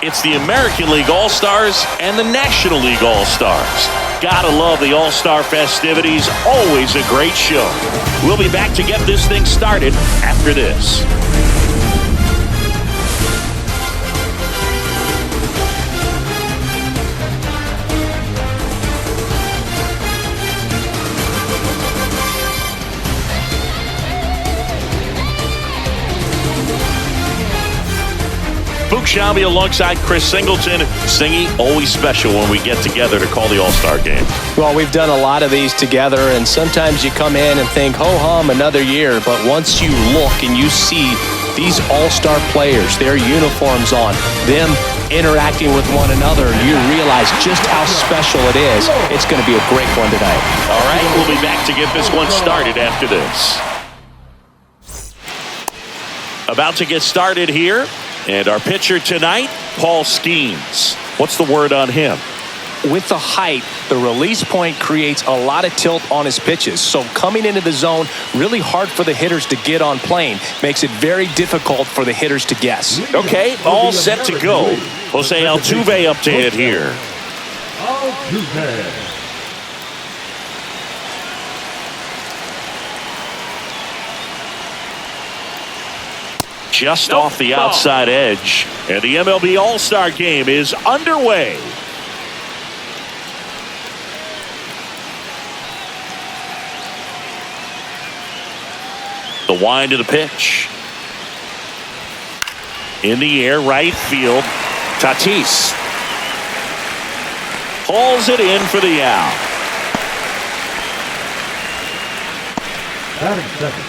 It's the American League All-Stars and the National League All-Stars. Gotta love the All-Star festivities. Always a great show. We'll be back to get this thing started after this. Shabby alongside Chris Singleton. Singy, always special when we get together to call the All-Star Game. Well, we've done a lot of these together, and sometimes you come in and think, ho-hum, another year. But once you look and you see these All-Star players, their uniforms on, them interacting with one another, you realize just how special it is. It's going to be a great one tonight. All right, we'll be back to get this one started after this. About to get started here. And our pitcher tonight, Paul Skeens. What's the word on him? With the height, the release point creates a lot of tilt on his pitches. So coming into the zone, really hard for the hitters to get on plane. Makes it very difficult for the hitters to guess. Okay, all set to go. Jose Altuve up to hit here. Altuve. Just off the outside edge. And the MLB All-Star Game is underway. The wind of the pitch. In the air, right field. Tatis hauls it in for the out. Batting second.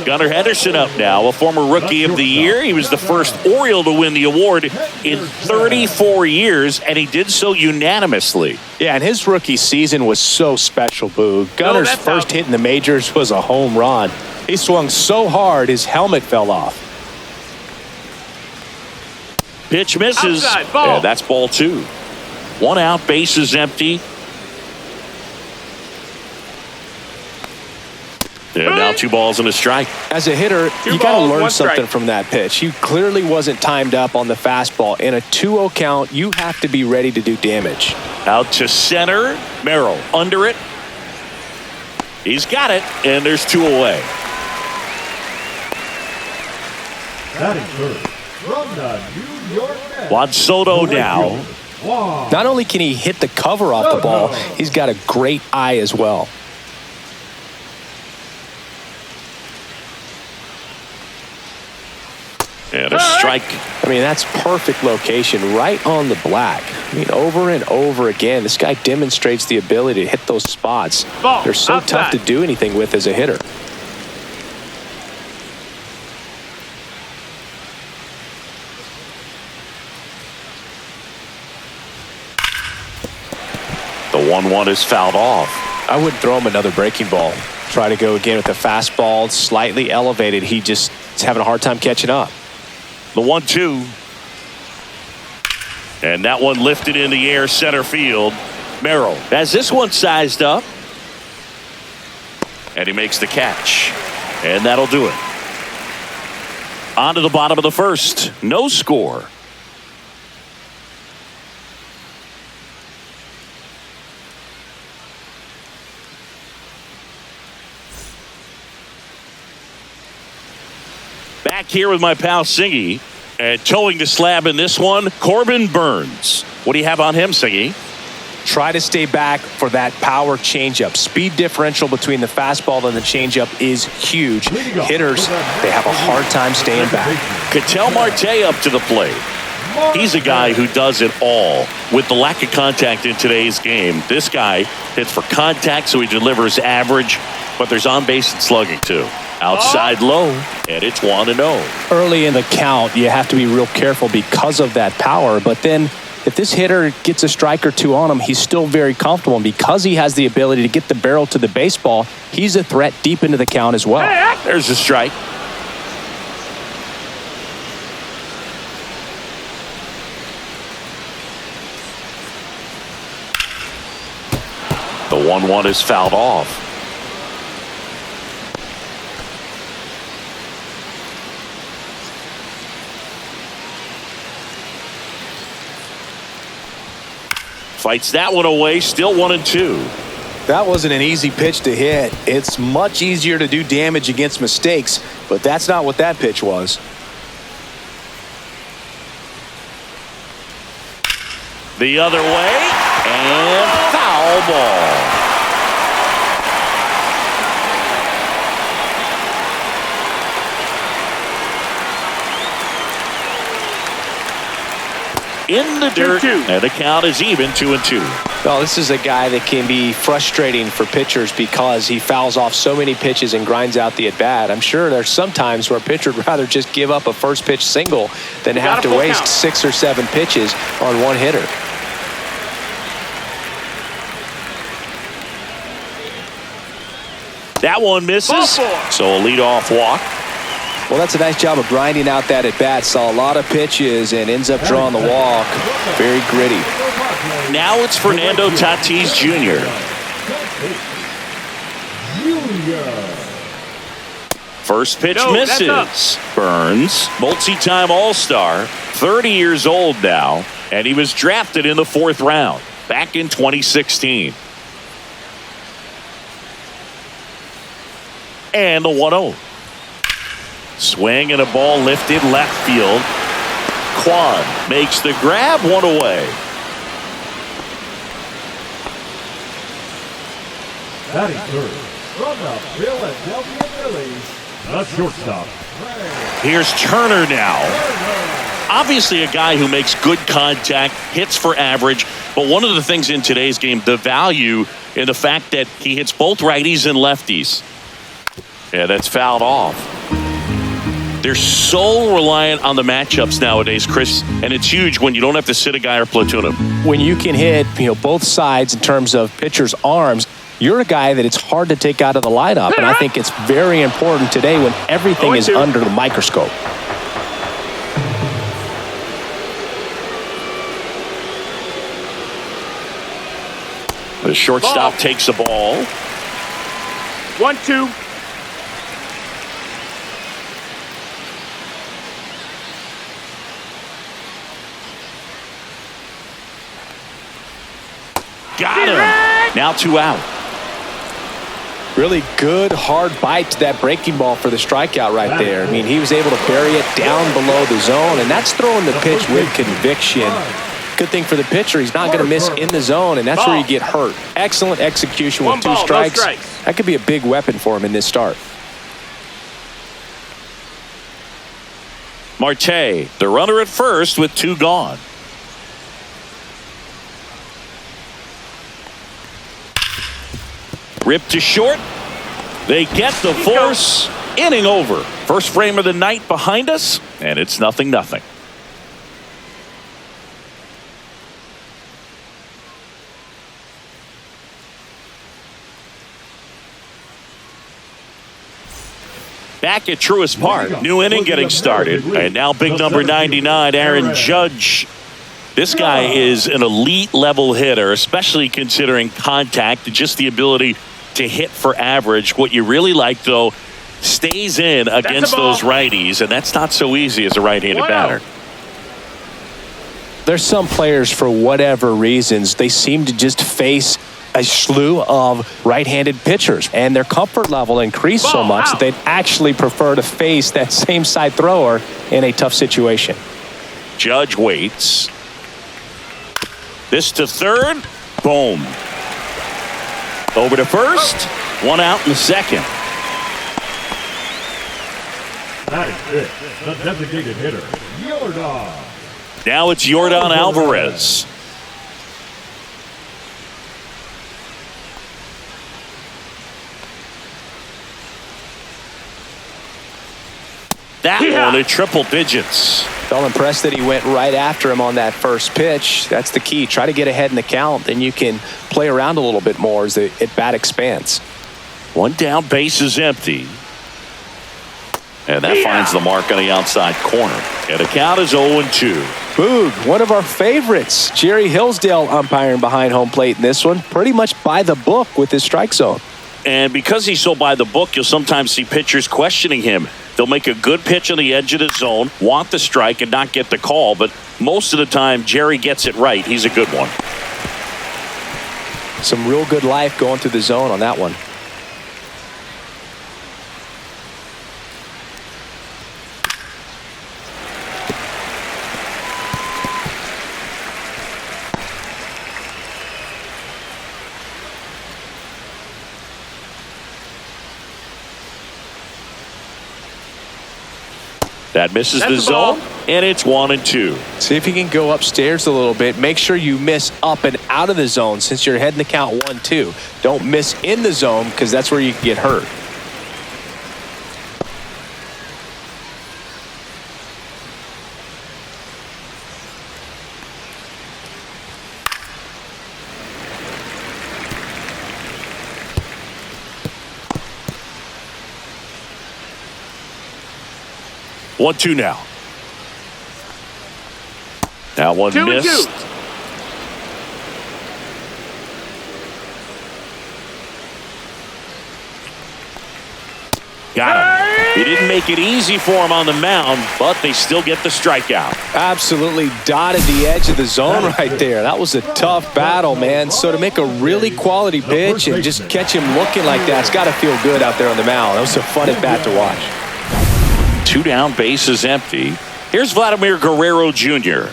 Gunnar Henderson up now, a former Rookie of the Year. He was the first Oriole to win the award in 34 years, and he did so unanimously. Yeah, and his rookie season was so special, Boo. Gunnar's first hit in the majors was a home run. He swung so hard, his helmet fell off. Pitch misses, and that's ball two. One out, bases empty. And now 2 balls and a strike. As a hitter, you got to learn something from that pitch. He clearly wasn't timed up on the fastball. In a 2-0 count, you have to be ready to do damage. Out to center. Merrill under it. He's got it, and there's 2 away. Batting third from the New York Mets. Juan Soto now. Not only can he hit the cover off the ball, he's got a great eye as well. And a strike. I mean, that's perfect location, right on the black. I mean, over and over again, this guy demonstrates the ability to hit those spots. They're so tough to do anything with as a hitter. The 1-1 is fouled off. I wouldn't throw him another breaking ball. Try to go again with the fastball, slightly elevated. He just is having a hard time catching up. The 1-2. And that one lifted in the air, center field. Merrill has this one sized up. And he makes the catch. And that'll do it. On to the bottom of the first. No score. Back here with my pal Singy, and towing the slab in this one, Corbin Burns. What do you have on him, Singy? Try to stay back for that power changeup. Speed differential between the fastball and the changeup is huge. Hitters, they have a hard time staying back. Ketel Marte up to the plate. He's a guy who does it all. With the lack of contact in today's game, this guy hits for contact, so he delivers average, but there's on-base and slugging too. Outside low, and it's 1-0. Early in the count, you have to be real careful because of that power. But then if this hitter gets a strike or two on him, he's still very comfortable. And because he has the ability to get the barrel to the baseball, he's a threat deep into the count as well. There's a strike. The 1-1 is fouled off. Fights that one away, still 1-2. That wasn't an easy pitch to hit. It's much easier to do damage against mistakes, but that's not what that pitch was. The other way, and foul ball. In the dirt, and the count is even 2-2. Well, this is a guy that can be frustrating for pitchers because he fouls off so many pitches and grinds out the at-bat. I'm sure there's some times where a pitcher would rather just give up a first pitch single than have to waste 6 or 7 pitches on one hitter. That one misses, so a leadoff walk. Well, that's a nice job of grinding out that at-bat. Saw a lot of pitches and ends up drawing the walk. Very gritty. Now it's Fernando Tatis Jr. First pitch misses. Burns, multi-time All-Star, 30 years old now, and he was drafted in the 4th round back in 2016. And the 1-0. Swing and a ball lifted left field. Kwan makes the grab, one away. Batting third, from the Philadelphia Phillies, the shortstop. Here's Turner now. Obviously a guy who makes good contact, hits for average, but one of the things in today's game, the value in the fact that he hits both righties and lefties. Yeah, that's fouled off. They're so reliant on the matchups nowadays, Chris, and it's huge when you don't have to sit a guy or platoon him. When you can hit, both sides in terms of pitchers' arms, you're a guy that it's hard to take out of the lineup, and I think it's very important today when everything is under the microscope. The shortstop takes the ball. 1-2. Got him. Now 2 out. Really good, hard bite to that breaking ball for the strikeout right there. I mean, he was able to bury it down below the zone, and that's throwing the pitch with conviction. Good thing for the pitcher, he's not going to miss in the zone, and that's where you get hurt. Excellent execution with 2 strikes. That could be a big weapon for him in this start. Marte, the runner at first with 2 gone. Ripped to short. They get the force. Inning over. First frame of the night behind us, and it's 0-0. Back at Truist Park, new inning getting started, and now big number 99, Aaron Judge. This guy is an elite level hitter, especially considering contact and just the ability to hit for average. What you really like, though, stays in against those righties, and that's not so easy as a right-handed batter. There's some players, for whatever reasons, they seem to just face a slew of right-handed pitchers, and their comfort level increased so much that they'd actually prefer to face that same side thrower in a tough situation. Judge waits. This to third. Boom. Over to first. 1 out in the second. That is it. The designated hitter, Yordan. Now it's Yordan Alvarez. That one at triple digits. Felt impressed that he went right after him on that first pitch. That's the key. Try to get ahead in the count, then you can play around a little bit more as the at-bat expands. 1 down, base is empty. And that finds the mark on the outside corner. And the count is 0-2. Boog, one of our favorites. Jerry Hillsdale umpiring behind home plate in this one. Pretty much by the book with his strike zone. And because he's so by the book, you'll sometimes see pitchers questioning him. They'll make a good pitch on the edge of the zone, want the strike, and not get the call. But most of the time, Jerry gets it right. He's a good one. Some real good life going through the zone on that one. That misses the zone, and it's 1-2. See if you can go upstairs a little bit. Make sure you miss up and out of the zone since you're heading to count 1-2. Don't miss in the zone because that's where you can get hurt. One, two now. That one missed. Got him. He didn't make it easy for him on the mound, but they still get the strikeout. Absolutely dotted the edge of the zone right there. That was a tough battle, man. So to make a really quality pitch and just catch him looking like that, it's got to feel good out there on the mound. That was a fun at bat to watch. 2 down, bases empty. Here's Vladimir Guerrero Jr.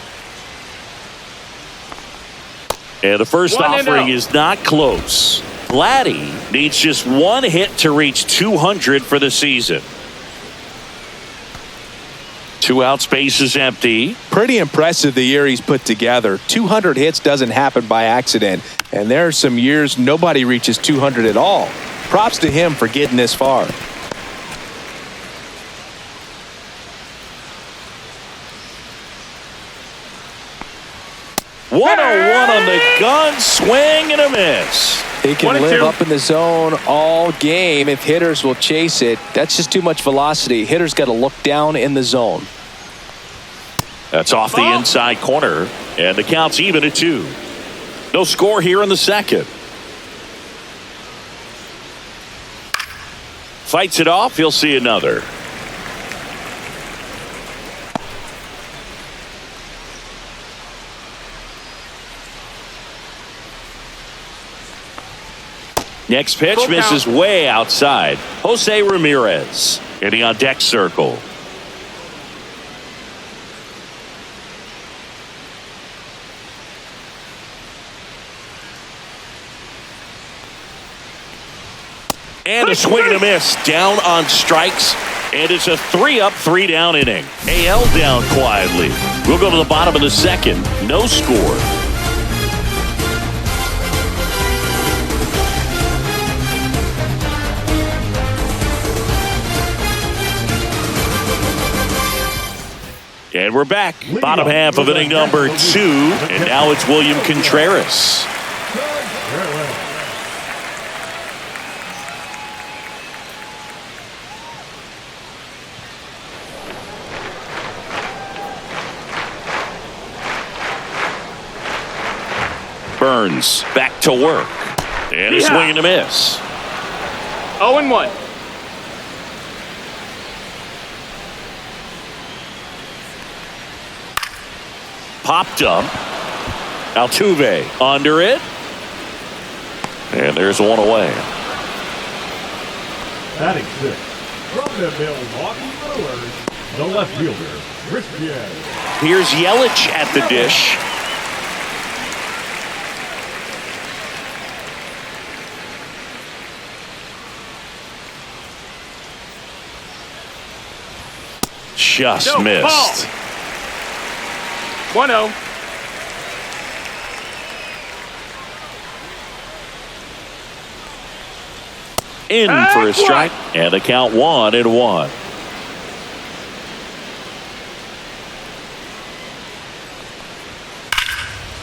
And the first offering is not close. Vladdy needs just 1 hit to reach 200 for the season. 2 outs, bases empty. Pretty impressive the year he's put together. 200 hits doesn't happen by accident. And there are some years nobody reaches 200 at all. Props to him for getting this far. 101 on the gun, swing and a miss. He can live up in the zone all game if hitters will chase it. That's just too much velocity. Hitters got to look down in the zone. That's off the inside corner, and the count's even at 2. No score here in the second. Fights it off, he'll see another. Next pitch misses way outside. Jose Ramirez hitting on deck circle. And a swing and a miss down on strikes. And it's a 3-up, 3-down inning. AL down quietly. We'll go to the bottom of the second. No score. And we're back. Bottom half of inning number 2. And now it's William Contreras. Burns back to work. And a swing and a miss. 0-1. Popped up. Altuve under it. And there's one away. Batting 6 from the Milwaukee Brewers, the left fielder, Christian. Here's Yelich at the dish. Just missed. 1-0. In for a strike, and the count 1-1.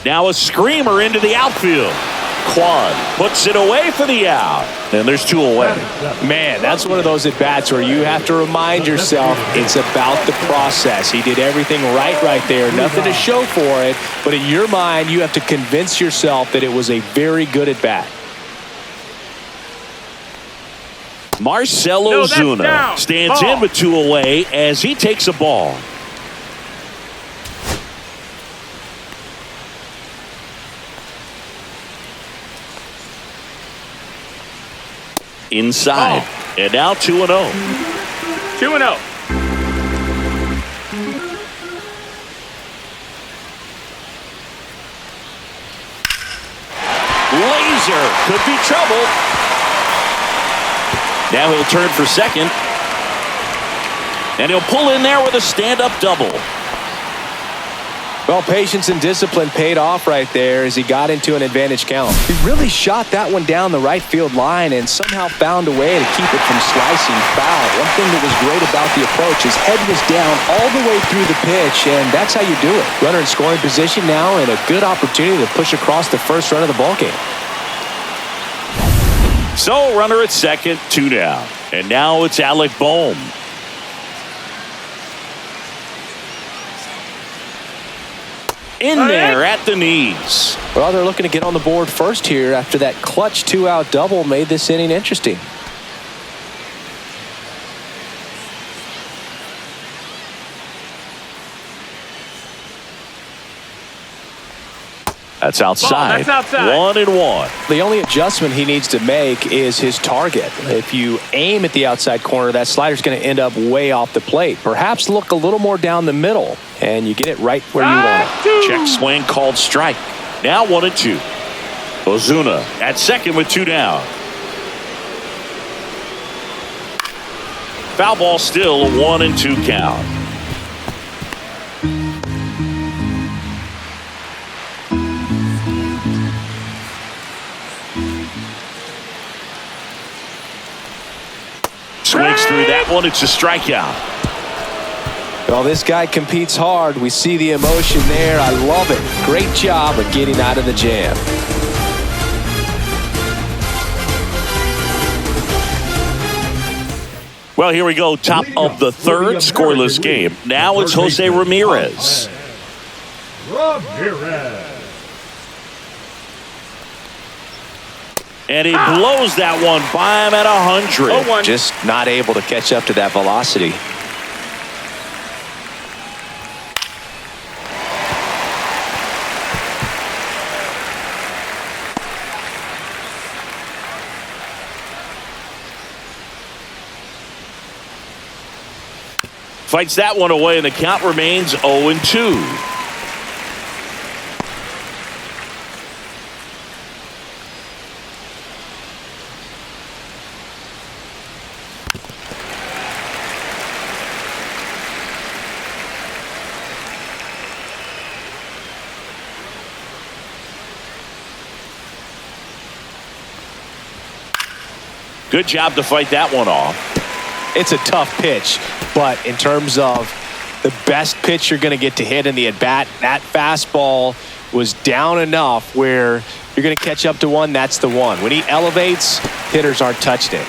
Now a screamer into the outfield. Quan puts it away for the out. And there's 2 away. Man, that's one of those at-bats where you have to remind yourself it's about the process. He did everything right there. Nothing to show for it. But in your mind, you have to convince yourself that it was a very good at-bat. Marcell Ozuna stands in with 2 away as he takes a ball. inside. And now 2-0. 2-0. Laser could be trouble. Now he'll turn for second. And he'll pull in there with a stand-up double. Well, patience and discipline paid off right there as he got into an advantage count. He really shot that one down the right field line and somehow found a way to keep it from slicing foul. One thing that was great about the approach, his head was down all the way through the pitch, and that's how you do it. Runner in scoring position now and a good opportunity to push across the first run of the ballgame. So, runner at second, 2 down. And now it's Alec Boehm. In there at the knees. Well, they're looking to get on the board first here after that clutch 2-out double made this inning interesting. That's outside. That's outside. 1-1. The only adjustment he needs to make is his target. If you aim at the outside corner, that slider's going to end up way off the plate. Perhaps look a little more down the middle, and you get it right where you want it. Check swing called strike. Now 1-2. Ozuna at second with 2 down. Foul ball still, 1-2 count. Swings through that one. It's a strikeout. Well, this guy competes hard. We see the emotion there. I love it. Great job of getting out of the jam. Well, here we go. Top of the third, scoreless game. Now it's Jose Ramirez. And he blows that one by him at 100. Just not able to catch up to that velocity. Fights that one away, and the count remains 0-2. Good job to fight that one off. It's a tough pitch, but in terms of the best pitch you're going to get to hit in the at-bat, that fastball was down enough where you're going to catch up to one, that's the one. When he elevates, hitters aren't touching it.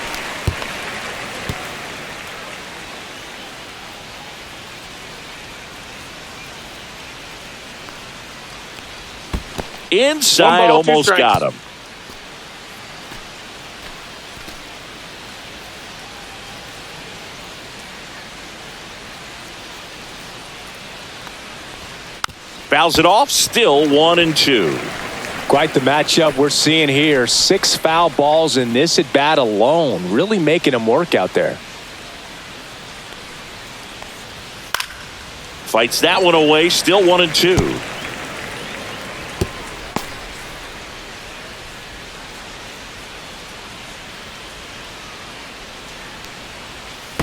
Inside, almost got him. Fouls it off, still 1-2. Quite the matchup we're seeing here. 6 foul balls in this at bat alone, really making him work out there. Fights that one away, still 1-2.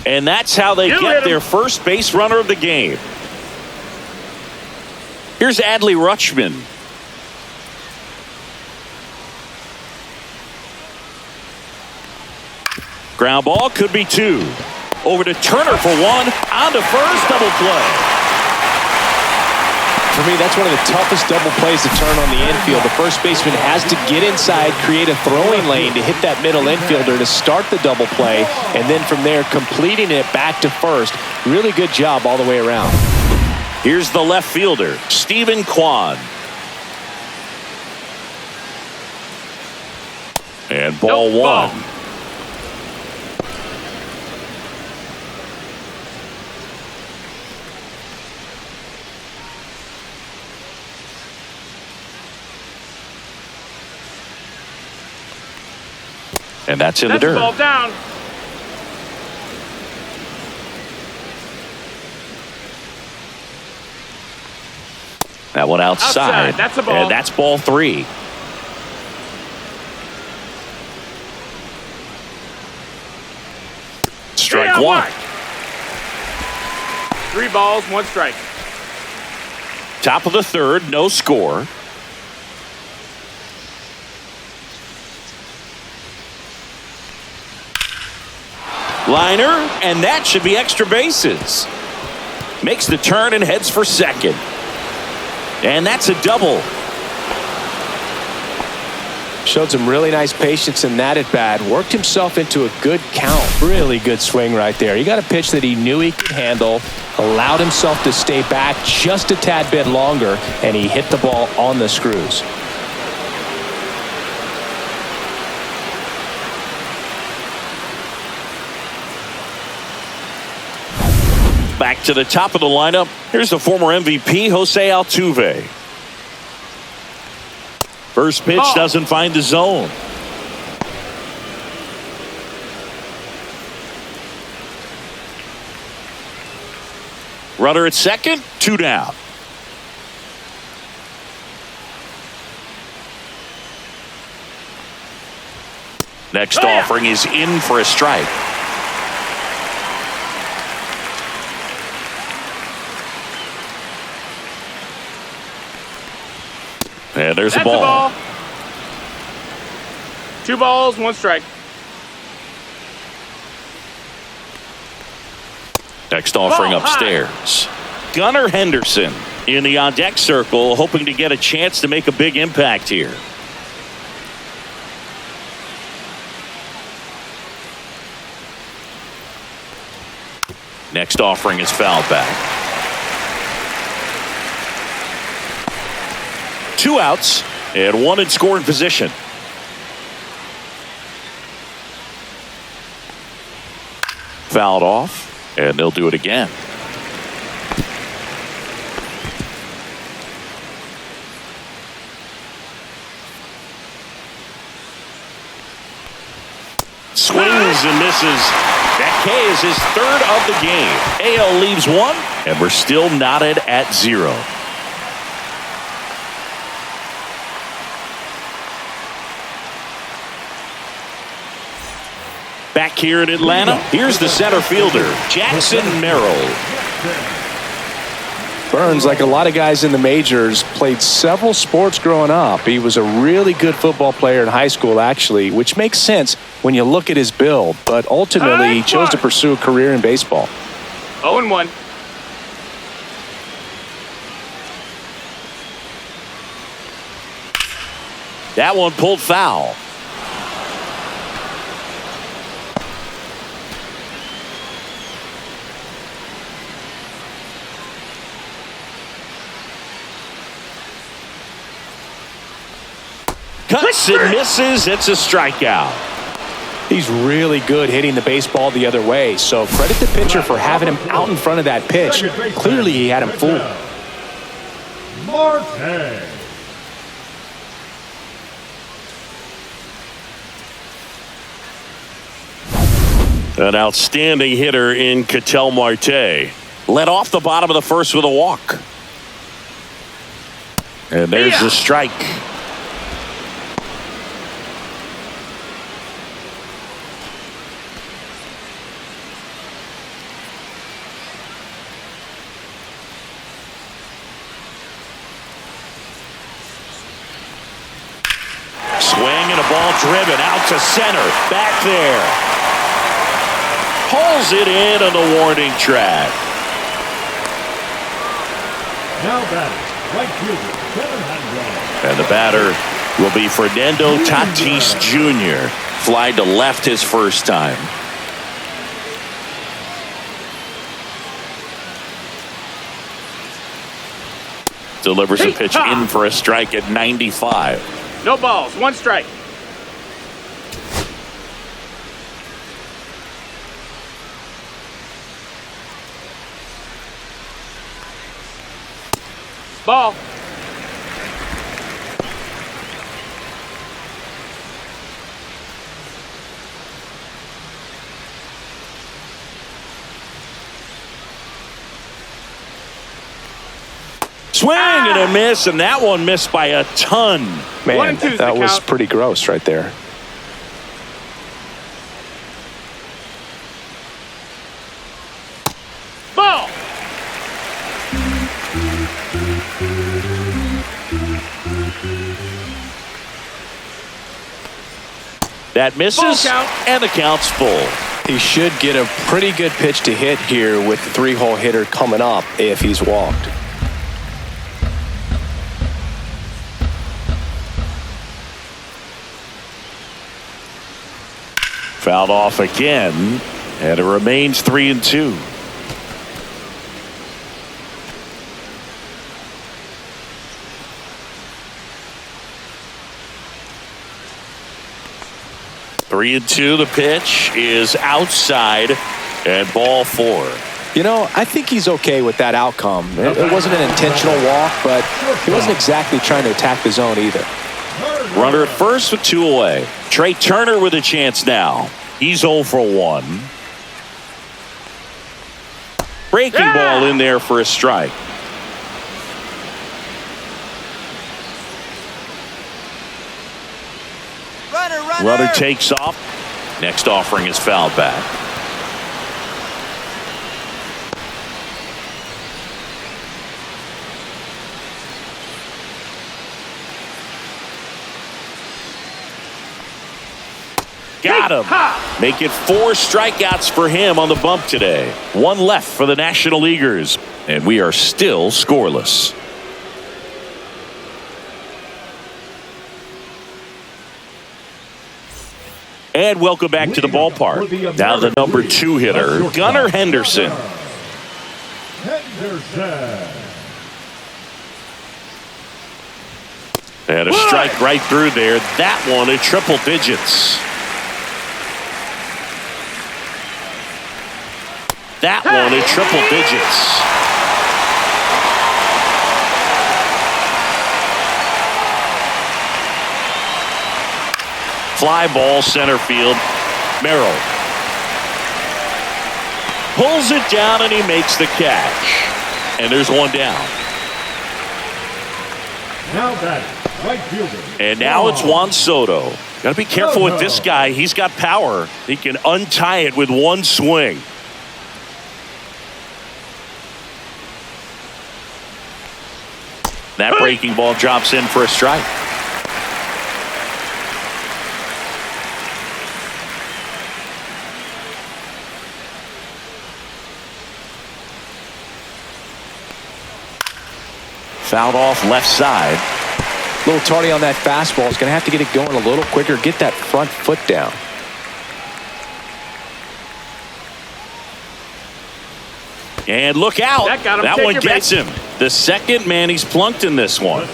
And that's how they get their first base runner of the game. Here's Adley Rutschman. Ground ball, could be 2. Over to Turner for 1. On to first, double play. For me, that's one of the toughest double plays to turn on the infield. The first baseman has to get inside, create a throwing lane to hit that middle infielder to start the double play, and then from there completing it back to first. Really good job all the way around. Here's the left fielder, Stephen Kwan. And ball 1. And that's in the That's the dirt. ball down. That one outside. That's the ball. And that's ball 3. Strike Yeah, 1. 3 balls, 1 strike. Top of the 3rd, no score. Liner, and that should be extra bases. Makes the turn and heads for second. And that's a double. Showed some really nice patience in that at bat. Worked himself into a good count. Really good swing right there. He got a pitch that he knew he could handle, allowed himself to stay back just a tad bit longer, and he hit the ball on the screws. Back to the top of the lineup. Here's the former MVP, Jose Altuve. First pitch doesn't find the zone. Runner at second, 2 down. Next offering is in for a strike. And there's That's the ball. 2 balls, 1 strike. Next offering Ball upstairs. Gunnar Henderson in the on-deck circle, hoping to get a chance to make a big impact here. Next offering is fouled back. 2 outs and 1 in scoring position. Fouled off, and they'll do it again. Swings and misses. That K is his 3rd of the game. AL leaves 1, and we're still knotted at 0. Back here in Atlanta, here's the center fielder, Jackson Merrill. Burns, like a lot of guys in the majors, played several sports growing up. He was a really good football player in high school, actually, which makes sense when you look at his build. But ultimately, he chose to pursue a career in baseball. 0-1. That one pulled foul. Cuts and misses. It's a strikeout. He's really good hitting the baseball the other way, so credit the pitcher for having him out in front of that pitch. Clearly, he had him fooled. Marte. An outstanding hitter in Ketel Marte. Led off the bottom of the 1st with a walk. And there's the strike. Swing and a ball driven out to center. Back there. Pulls it in on the warning track. Now batting, right fielder, Kevin Handel. And the batter will be Fernando Tatis Jr. Fly to left his first time. Delivers a pitch in for a strike at 95. No balls, 1 strike. Ball. Swing and a miss, and that one missed by a ton. Man, that was pretty gross right there. Ball. That misses, and the count's full. He should get a pretty good pitch to hit here with the 3-hole hitter coming up if he's walked. Fouled off again, and it remains 3-2. Three and two. The pitch is outside, and ball 4. You know, I think he's okay with that outcome. It wasn't an intentional walk, but he wasn't exactly trying to attack the zone either. Runner at first with 2 away. Trey Turner with a chance now. He's 0 for 1. Breaking ball in there for a strike. Runner takes off. Next offering is fouled back. Got him. Make it 4 strikeouts for him on the bump today. 1 left for the National Leaguers, and we are still scoreless. And welcome back to the ballpark. Now the number 2 hitter, Gunnar Henderson. And a strike right through there. That one at triple digits. That one at triple digits. Fly ball center field. Merrill pulls it down and he makes the catch. And there's one down. Now batting, right fielder. And now it's Juan Soto. Got to be careful with this guy. He's got power. He can untie it with one swing. That breaking ball drops in for a strike. Fouled off left side. A little tardy on that fastball. He's going to have to get it going a little quicker. Get that front foot down. And look out. That one gets him. The second man he's plunked in this one.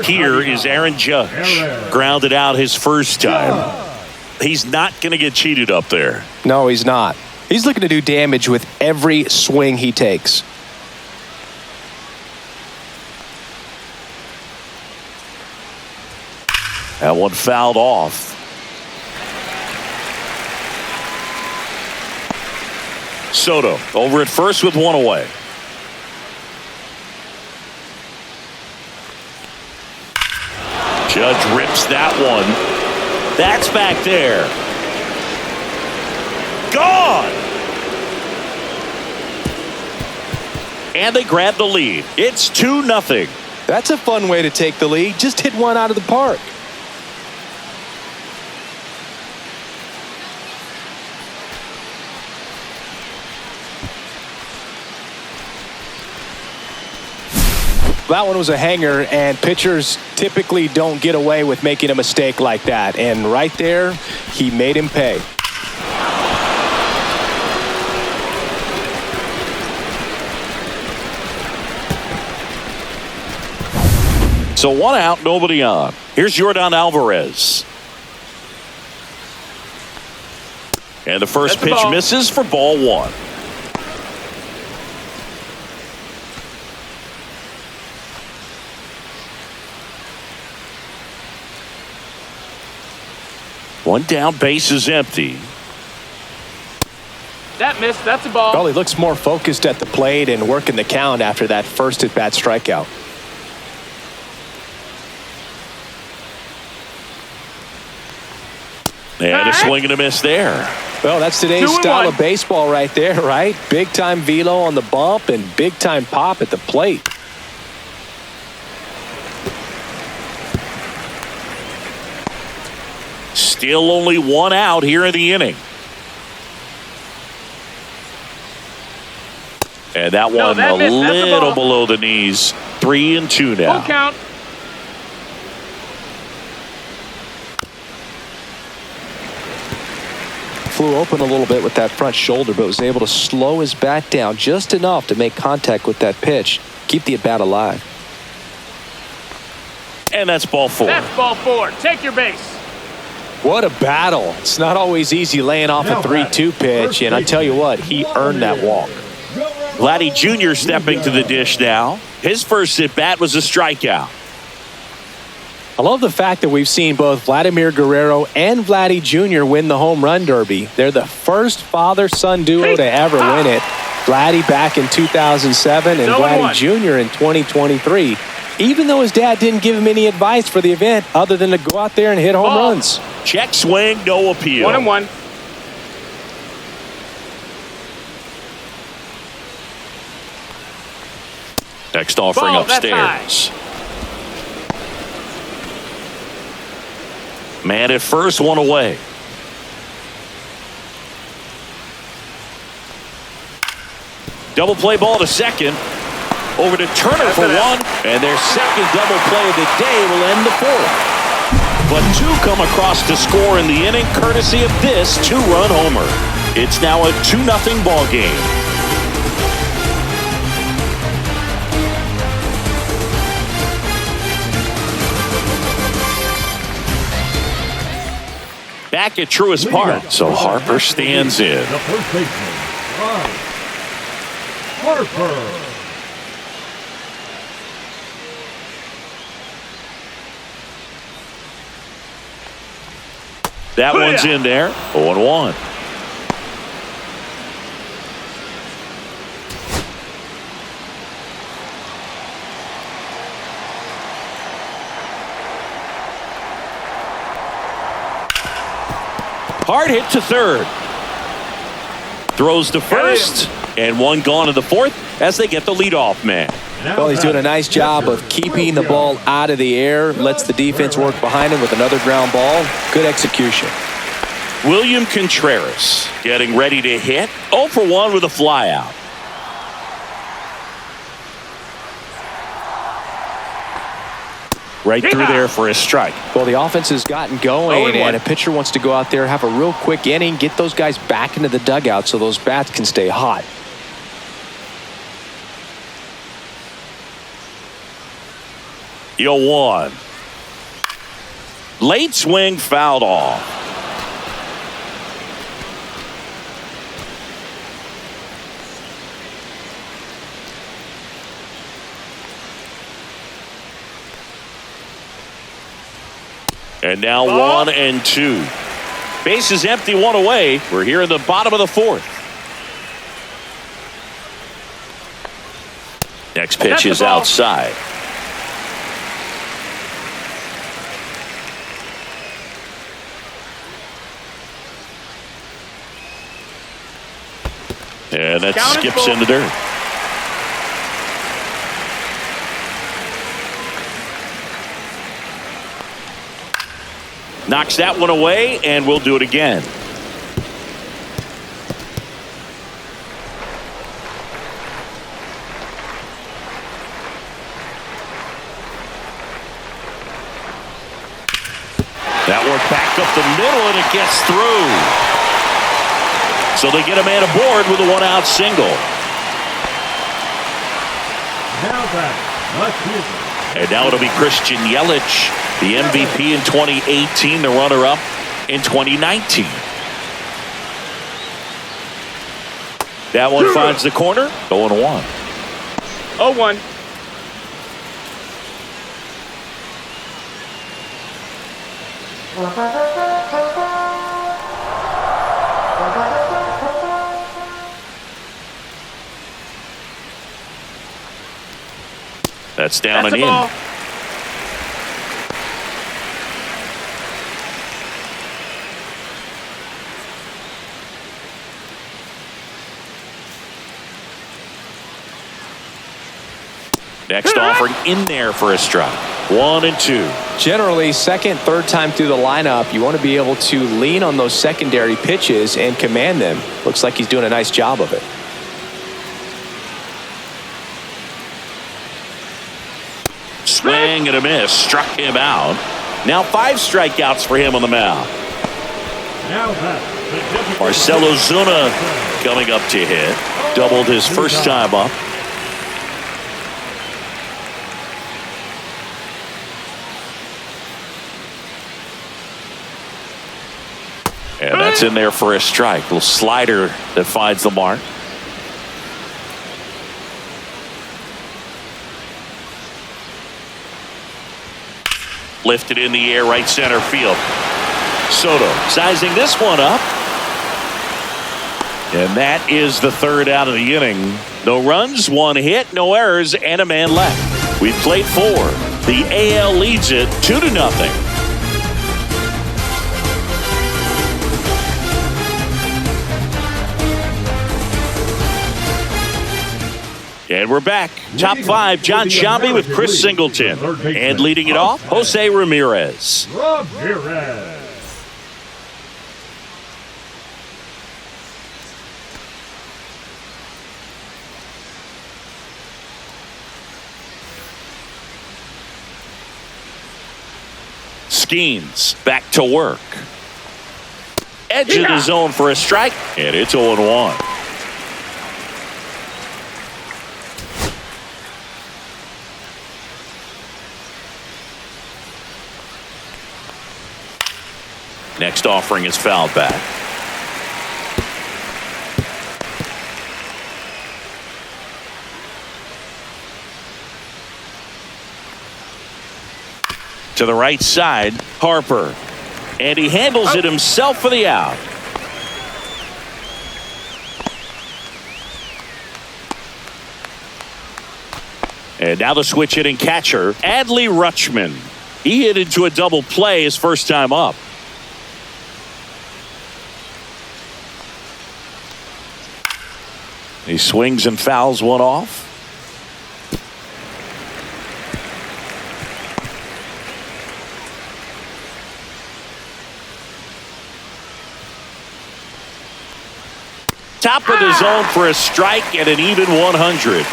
Here is Aaron Judge. Grounded out his first time. He's not going to get cheated up there. No, he's not. He's looking to do damage with every swing he takes. That one fouled off. Soto over at first with 1 away. Judge rips that one. That's back there. Gone. And they grab the lead. It's 2-0. That's a fun way to take the lead. Just hit one out of the park. That one was a hanger, and pitchers typically don't get away with making a mistake like that. And right there, he made him pay. So 1 out, nobody on. Here's Yordan Alvarez. And the first pitch misses for ball 1. One down, base is empty. That missed. That's a ball. Well, he looks more focused at the plate and working the count after that first at-bat strikeout. And a swing and a miss there. Well, that's today's 2-1. style of baseball right there, right? Big-time velo on the bump and big-time pop at the plate. Still only one out here in the inning. And that one that a missed. That's a little ball. below the knees. 3-2 now. Full count. Flew open a little bit with that front shoulder, but was able to slow his bat down just enough to make contact with that pitch. Keep the at-bat alive. And that's ball 4. That's ball 4. Take your base. What a battle. It's not always easy laying off a 3-2 pitch, and I tell you what, he earned that walk. Vladdy Jr. stepping to the dish now. His first at-bat was a strikeout. I love the fact that we've seen both Vladimir Guerrero and Vladdy Jr. win the home run derby. They're the first father-son duo to ever win it. Vladdy back in 2007 and Vladdy Jr. in 2023. Even though his dad didn't give him any advice for the event other than to go out there and hit home runs. Check swing, no appeal. 1-1. Next offering Ball, that's upstairs. Man at first, one away. Double play ball to second. Over to Turner for one. And their second double play of the day will end the fourth. But two come across to score in the inning, courtesy of this two-run homer. It's now a 2-0 ball game. Back at Truist Park, so Harper stands in. The first baseman, Harper. That one's in there. 0-1. Hard hit to third. Throws to first. And one gone to the fourth as they get the leadoff man. Well, he's doing a nice job of keeping the ball out of the air. Lets the defense work behind him with another ground ball. Good execution. William Contreras getting ready to hit. 0 for 1 with a flyout. Right through there for a strike. Well, the offense has gotten going, and a pitcher wants to go out there, have a real quick inning, get those guys back into the dugout so those bats can stay hot. Yo, 1. Late swing fouled off. And now 1-2. Bases empty, one away. We're here in the bottom of the fourth. Next pitch is outside. And that skips into dirt. Knocks that one away, and we'll do it again. That work back up the middle, and it gets through. So they get a man aboard with a one-out single. Now back, and now it'll be Christian Yelich, the MVP in 2018, the runner-up in 2019. That one finds the corner. 0-1. 0-1. That's down That's and a ball. in. Next offering in there for a strike. 1-2. Generally, second, third time through the lineup, you want to be able to lean on those secondary pitches and command them. Looks like he's doing a nice job of it. Swing and a miss. Struck him out. Now 5 strikeouts for him on the mound. Now that Marcell Ozuna coming up to hit. Doubled his first time up. And that's in there for a strike. Little slider that finds the mark. Lifted in the air, right center field. Soto sizing this one up. And that is the third out of the inning. No runs, 1 hit, no errors, and a man left. We've played 4. The AL leads it 2-0. And we're back. Top 5, John Sciambi with Chris Singleton. And leading it off, Jose Ramirez. Skeens back to work. Edge of the zone for a strike. And it's 0-1. Next offering is fouled back. To the right side, Harper. And he handles it himself for the out. And now the switch hitting catcher, Adley Rutschman. He hit into a double play his first time up. He swings and fouls one off. Top of the zone for a strike and an even 100.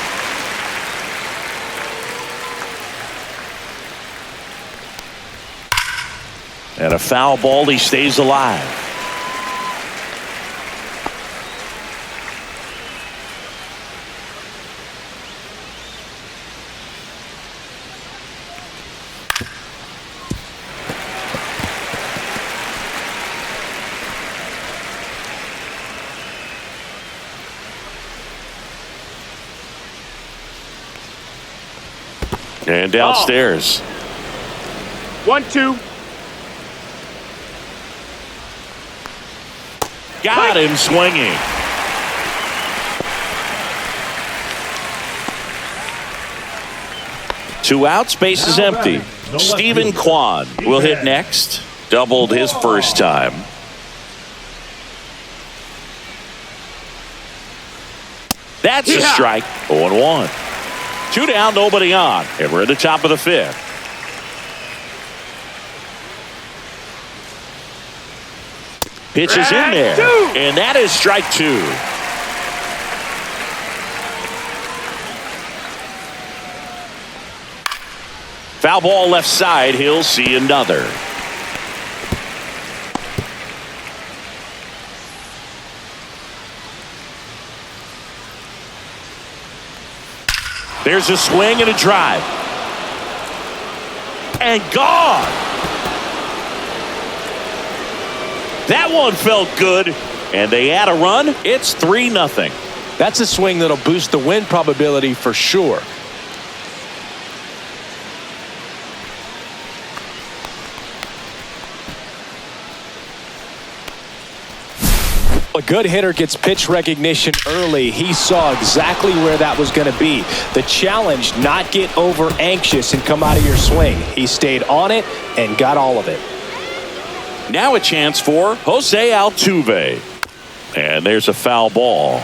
And a foul ball, he stays alive. And downstairs. 1-2. Got him swinging. Two outs, base is empty. Stephen Kwan will hit next. Doubled his first time. That's a strike. 0-1. 2 down, nobody on. And we're at the top of the 5th. Pitch is in there. And that is strike 2. Foul ball left side. He'll see another. There's a swing and a drive. And gone. That one felt good. And they add a run. It's 3-0. That's a swing that'll boost the win probability for sure. A good hitter gets pitch recognition early. He saw exactly where that was going to be. The challenge, not get over anxious and come out of your swing. He stayed on it and got all of it. Now a chance for Jose Altuve. And there's a foul ball.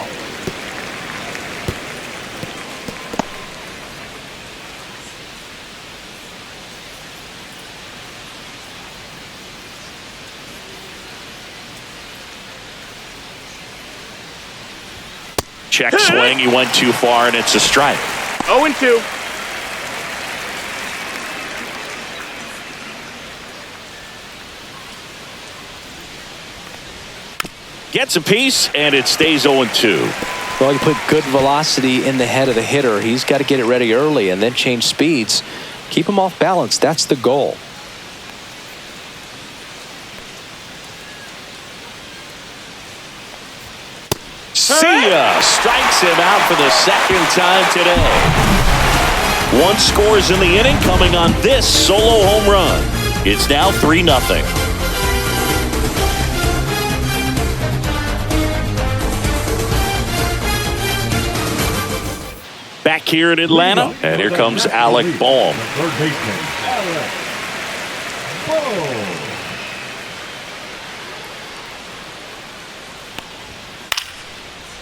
Check swing. He went too far, and it's a strike. 0-2. Gets a piece, and it stays 0-2. Well, you put good velocity in the head of the hitter. He's got to get it ready early and then change speeds. Keep him off balance. That's the goal. See ya! Strikes him out for the second time today. One scores in the inning coming on this solo home run. It's now 3-0. Back here in Atlanta, and here comes Alec Bohm. Third baseman, Alec Bohm.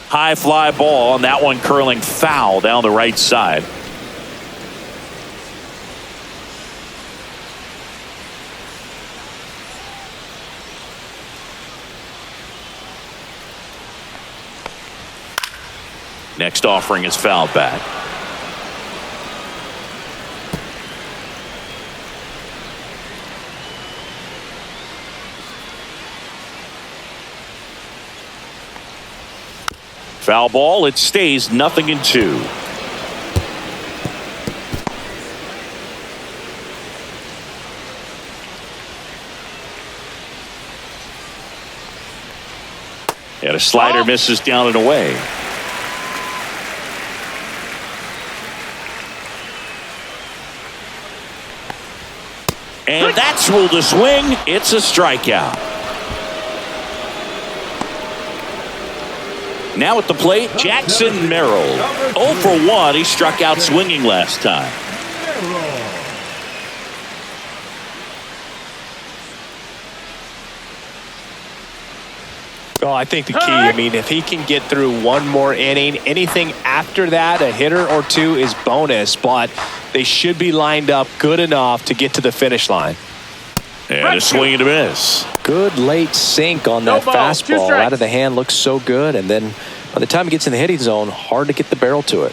High fly ball, and that one curling foul down the right side. Next offering is fouled back. Foul ball. It stays 0-2. And a slider misses down and away. And that's ruled a swing. It's a strikeout. Now at the plate, Jackson Merrill. 0 for 1. He struck out swinging last time. Well, I think the key, I mean, if he can get through one more inning, anything after that, a hitter or two is bonus, but they should be lined up good enough to get to the finish line. And a swing and a miss. Good late sink on that fastball. Out of the hand looks so good, and then by the time it gets in the hitting zone, hard to get the barrel to it.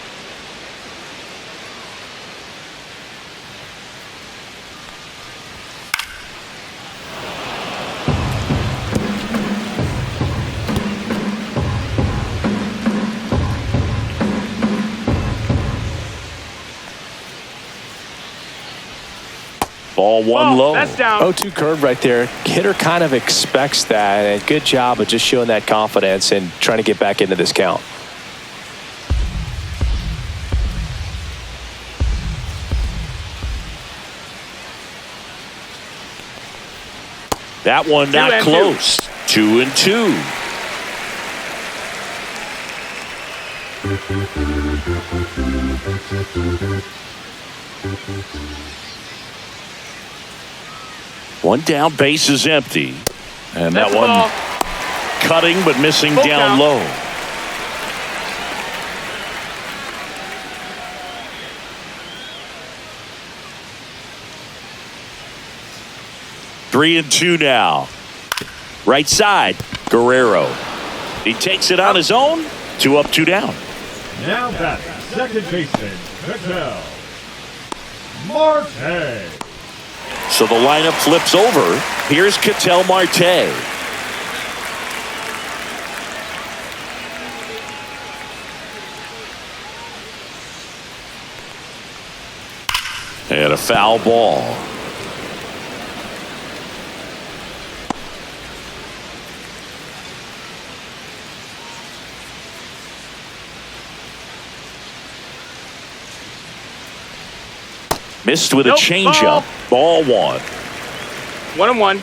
Ball one low. That's down. 0-2 curve right there. Hitter kind of expects that, and good job of just showing that confidence and trying to get back into this count. That one not close. 2-2. One down, base is empty. And that one cutting but missing down low. Three and two now. Right side, Guerrero. He takes it on his own. 2 up, 2 down. Now back, second baseman, Ketel Marte. So the lineup flips over. Here's Ketel Marte. And a foul ball. Missed with a changeup. Ball one. 1-1.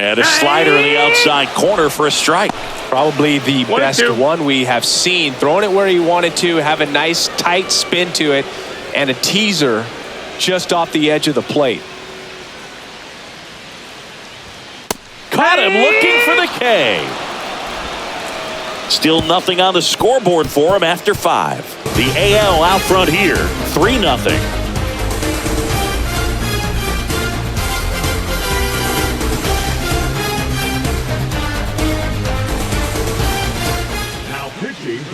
And a slider in the outside corner for a strike. Probably the best one we have seen. Throwing it where he wanted to, have a nice tight spin to it, and a teaser just off the edge of the plate. Caught him looking for the K. Still nothing on the scoreboard for him after 5. The AL out front here, 3-0.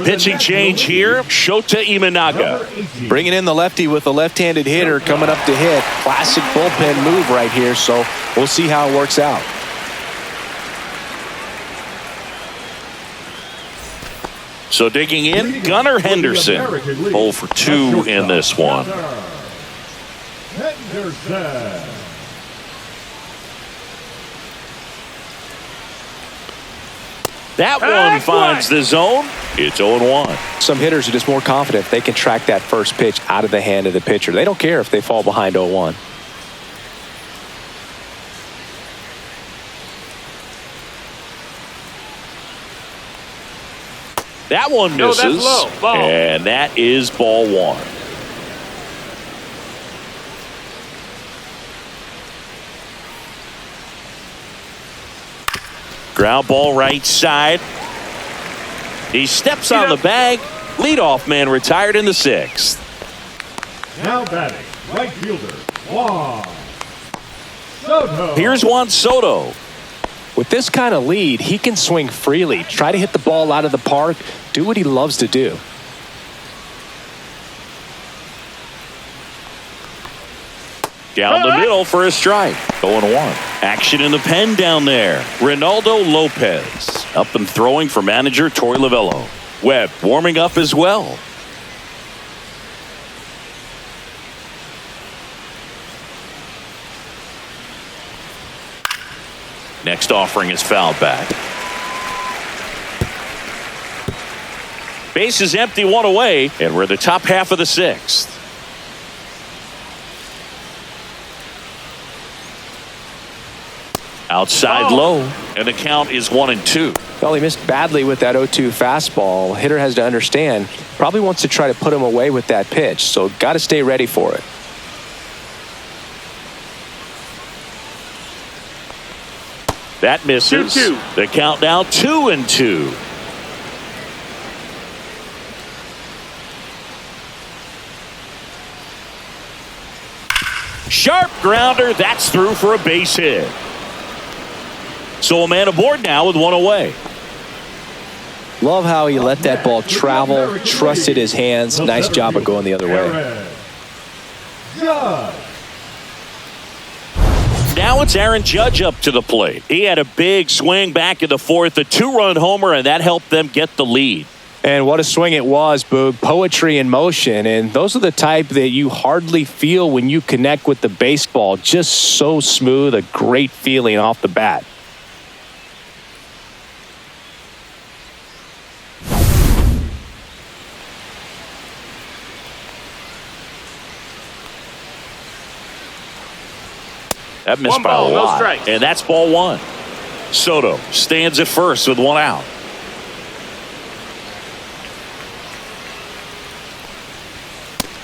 Pitching change here, Shota Imanaga. Bringing in the lefty with a left-handed hitter coming up to hit. Classic bullpen move right here, so we'll see how it works out. So digging in, Gunnar Henderson. 0 for 2 in this one. Henderson. That one finds the zone. It's 0-1. Some hitters are just more confident they can track that first pitch out of the hand of the pitcher. They don't care if they fall behind 0-1. That one misses. No, that's low. Ball. And that is ball 1. Ground ball right side. He steps on the bag. Leadoff man retired in the 6th. Now batting, right fielder, Juan Soto. Here's Juan Soto. With this kind of lead, he can swing freely, try to hit the ball out of the park, do what he loves to do. Down the middle for a strike. 0-1. Action in the pen down there. Ronaldo Lopez up and throwing for manager Torey Lovullo. Webb warming up as well. Next offering is fouled back. Base is empty, 1 away, and we're in the top half of the 6th. Outside low, and the count is 1-2. Well, he missed badly with that 0-2 fastball. Hitter has to understand, probably wants to try to put him away with that pitch, so got to stay ready for it. That misses. 2-2. The count now 2-2. Sharp grounder. That's through for a base hit. So a man aboard now with 1 away. Love how he let that ball travel, trusted his hands. Nice job of going the other way. Now it's Aaron Judge up to the plate. He had a big swing back in the 4th, a 2-run homer, and that helped them get the lead. And what a swing it was, Boog. Poetry in motion. And those are the type that you hardly feel when you connect with the baseball. Just so smooth, a great feeling off the bat. That missed by a lot. And that's ball 1. Soto stands at first with 1 out.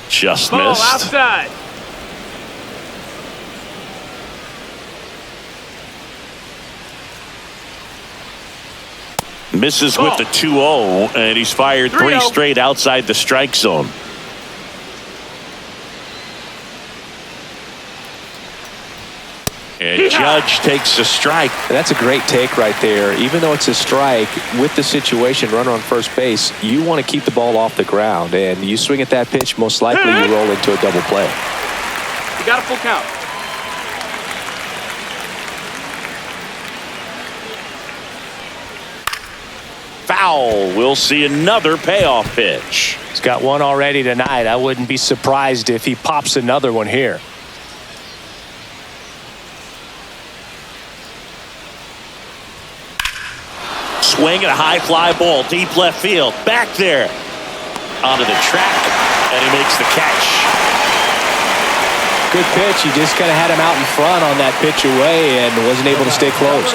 Just missed. Outside. Misses with the 2-0, and he's fired 3 straight outside the strike zone. And Judge takes a strike. And that's a great take right there. Even though it's a strike, with the situation, runner on first base, you want to keep the ball off the ground. And you swing at that pitch, most likely you roll into a double play. You got a full count. Foul. We'll see another payoff pitch. He's got one already tonight. I wouldn't be surprised if he pops another one here. Swing and a high fly ball deep left field. Back there onto the track, and he makes the catch. good pitch. He just kind of had him out in front on that pitch away and wasn't able to stay close.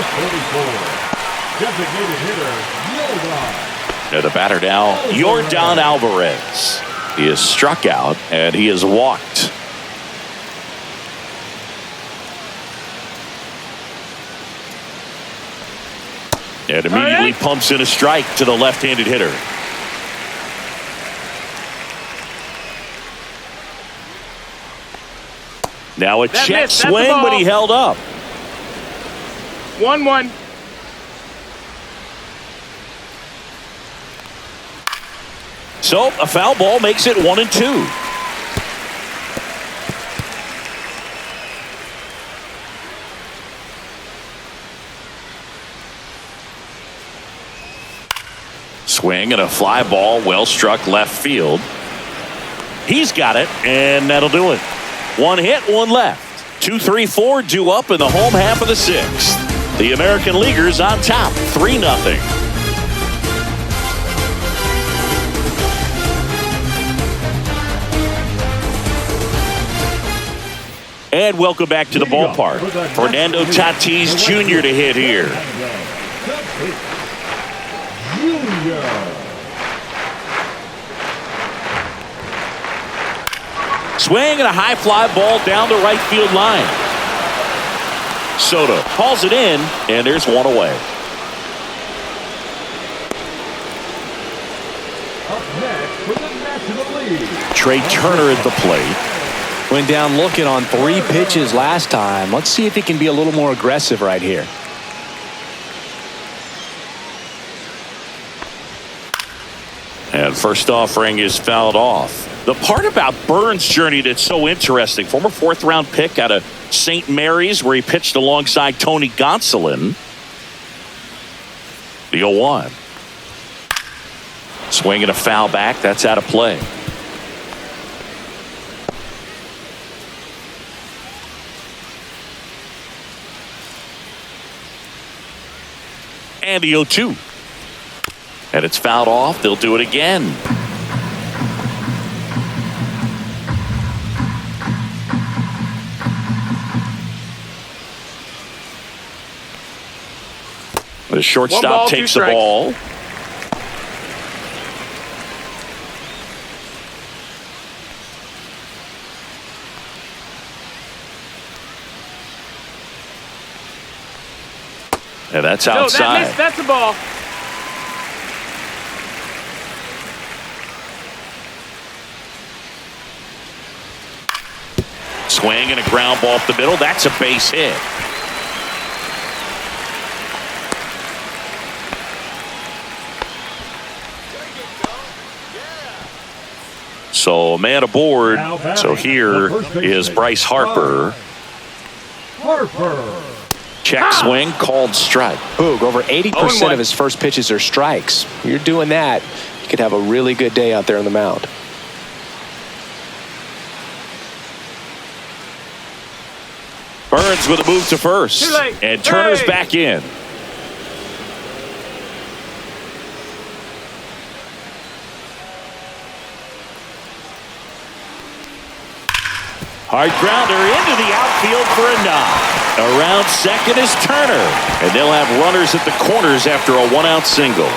Designated hitter, Yordan. And the batter now, Yordan Alvarez. He is struck out and he is walked. And immediately pumps in a strike to the left-handed hitter. Now a check swing, but he held up. 1-1. So a foul ball makes it 1-2. Swing and a fly ball, well struck left field. He's got it, and that'll do it. One hit, one left. 2, 3, 4 due up in the home half of the sixth. The American Leaguers on top, 3-0. And welcome back to the ballpark. Fernando Tatis Jr. to hit here. Swing and a high fly ball down the right field line. Soto hauls it in, and there's one away. Up next for the National League. Trey Turner at the plate. Went down looking on 3 pitches last time. Let's see if he can be a little more aggressive right here. And first offering is fouled off. The part about Burns' journey that's so interesting, former 4th-round pick out of St. Mary's, where he pitched alongside Tony Gonsolin. The 0-1. Swing and a foul back. That's out of play. And the 0-2. And it's fouled off. They'll do it again. The shortstop takes the ball. And that's outside. No, that's a ball. Swing and a ground ball up the middle. That's a base hit. So a man aboard. So here is Bryce Harper. Check swing, called strike. Boog, over 80% of his first pitches are strikes. You're doing that, you could have a really good day out there on the mound. Burns with a move to first. Too late. And Turner's back in. Hard grounder into the outfield for a knock. Around second is Turner. And they'll have runners at the corners after a 1-out single.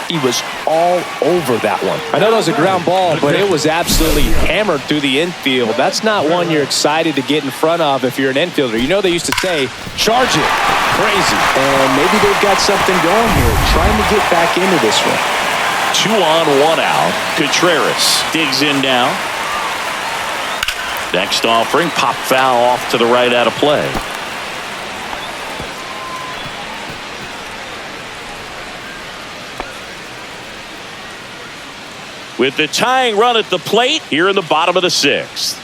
He was all over that one. I know that was a ground ball, but it was absolutely hammered through the infield. That's not one you're excited to get in front of if you're an infielder. You know they used to say, charge it. Crazy. And maybe they've got something going here, trying to get back into this one. 2 on, 1 out. Contreras digs in now. Next offering, pop foul off to the right, out of play. With the tying run at the plate here in the bottom of the 6th.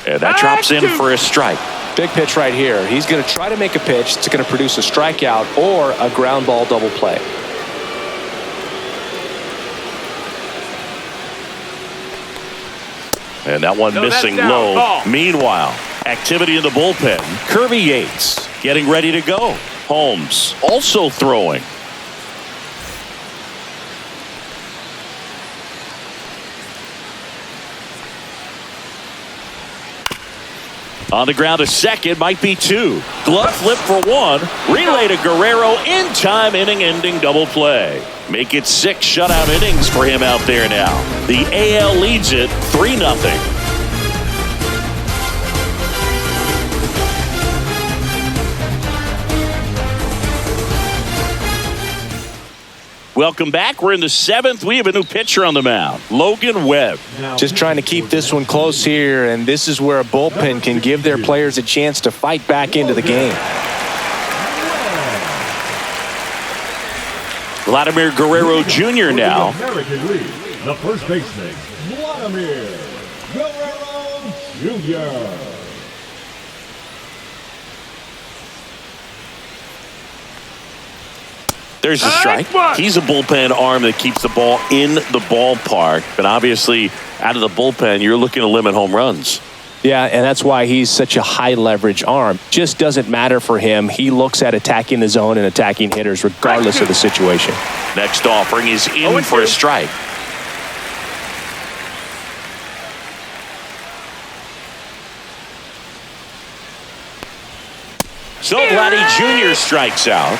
And that drops in for a strike. Big pitch right here. He's going to try to make a pitch that's going to produce a strikeout or a ground ball double play. And that one missing low. Ball. Meanwhile, activity in the bullpen. Kirby Yates getting ready to go. Holmes also throwing. On the ground, a second, might be two. Glove flip for one. Relay to Guerrero in time, inning-ending double play. Make it 6 shutout innings for him out there now. The AL leads it 3-0. Welcome back. We're in the 7th. We have a new pitcher on the mound, Logan Webb. Just trying to keep this one close here, and this is where a bullpen can give their players a chance to fight back into the game. Vladimir Guerrero Jr. now. American League, the first baseman, Vladimir Guerrero Jr. There's a strike. He's a bullpen arm that keeps the ball in the ballpark. But obviously, out of the bullpen, you're looking to limit home runs. Yeah, and that's why he's such a high-leverage arm. Just doesn't matter for him. He looks at attacking the zone and attacking hitters regardless of the situation. Next offering is in for a strike. So Vladdy Jr. strikes out.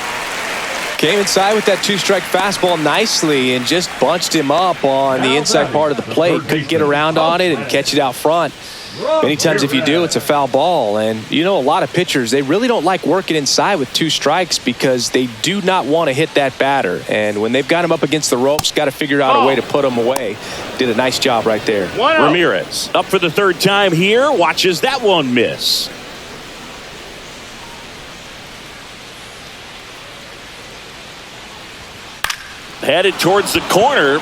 Came inside with that 2-strike fastball nicely and just bunched him up on the inside part of the plate. Couldn't get around on it and catch it out front. Many times if you do, it's a foul ball. And you know, a lot of pitchers, they really don't like working inside with 2 strikes because they do not want to hit that batter. And when they've got him up against the ropes, got to figure out a way to put him away. Did a nice job right there. Ramirez up for the 3rd time here. Watches that one miss. Headed towards the corner.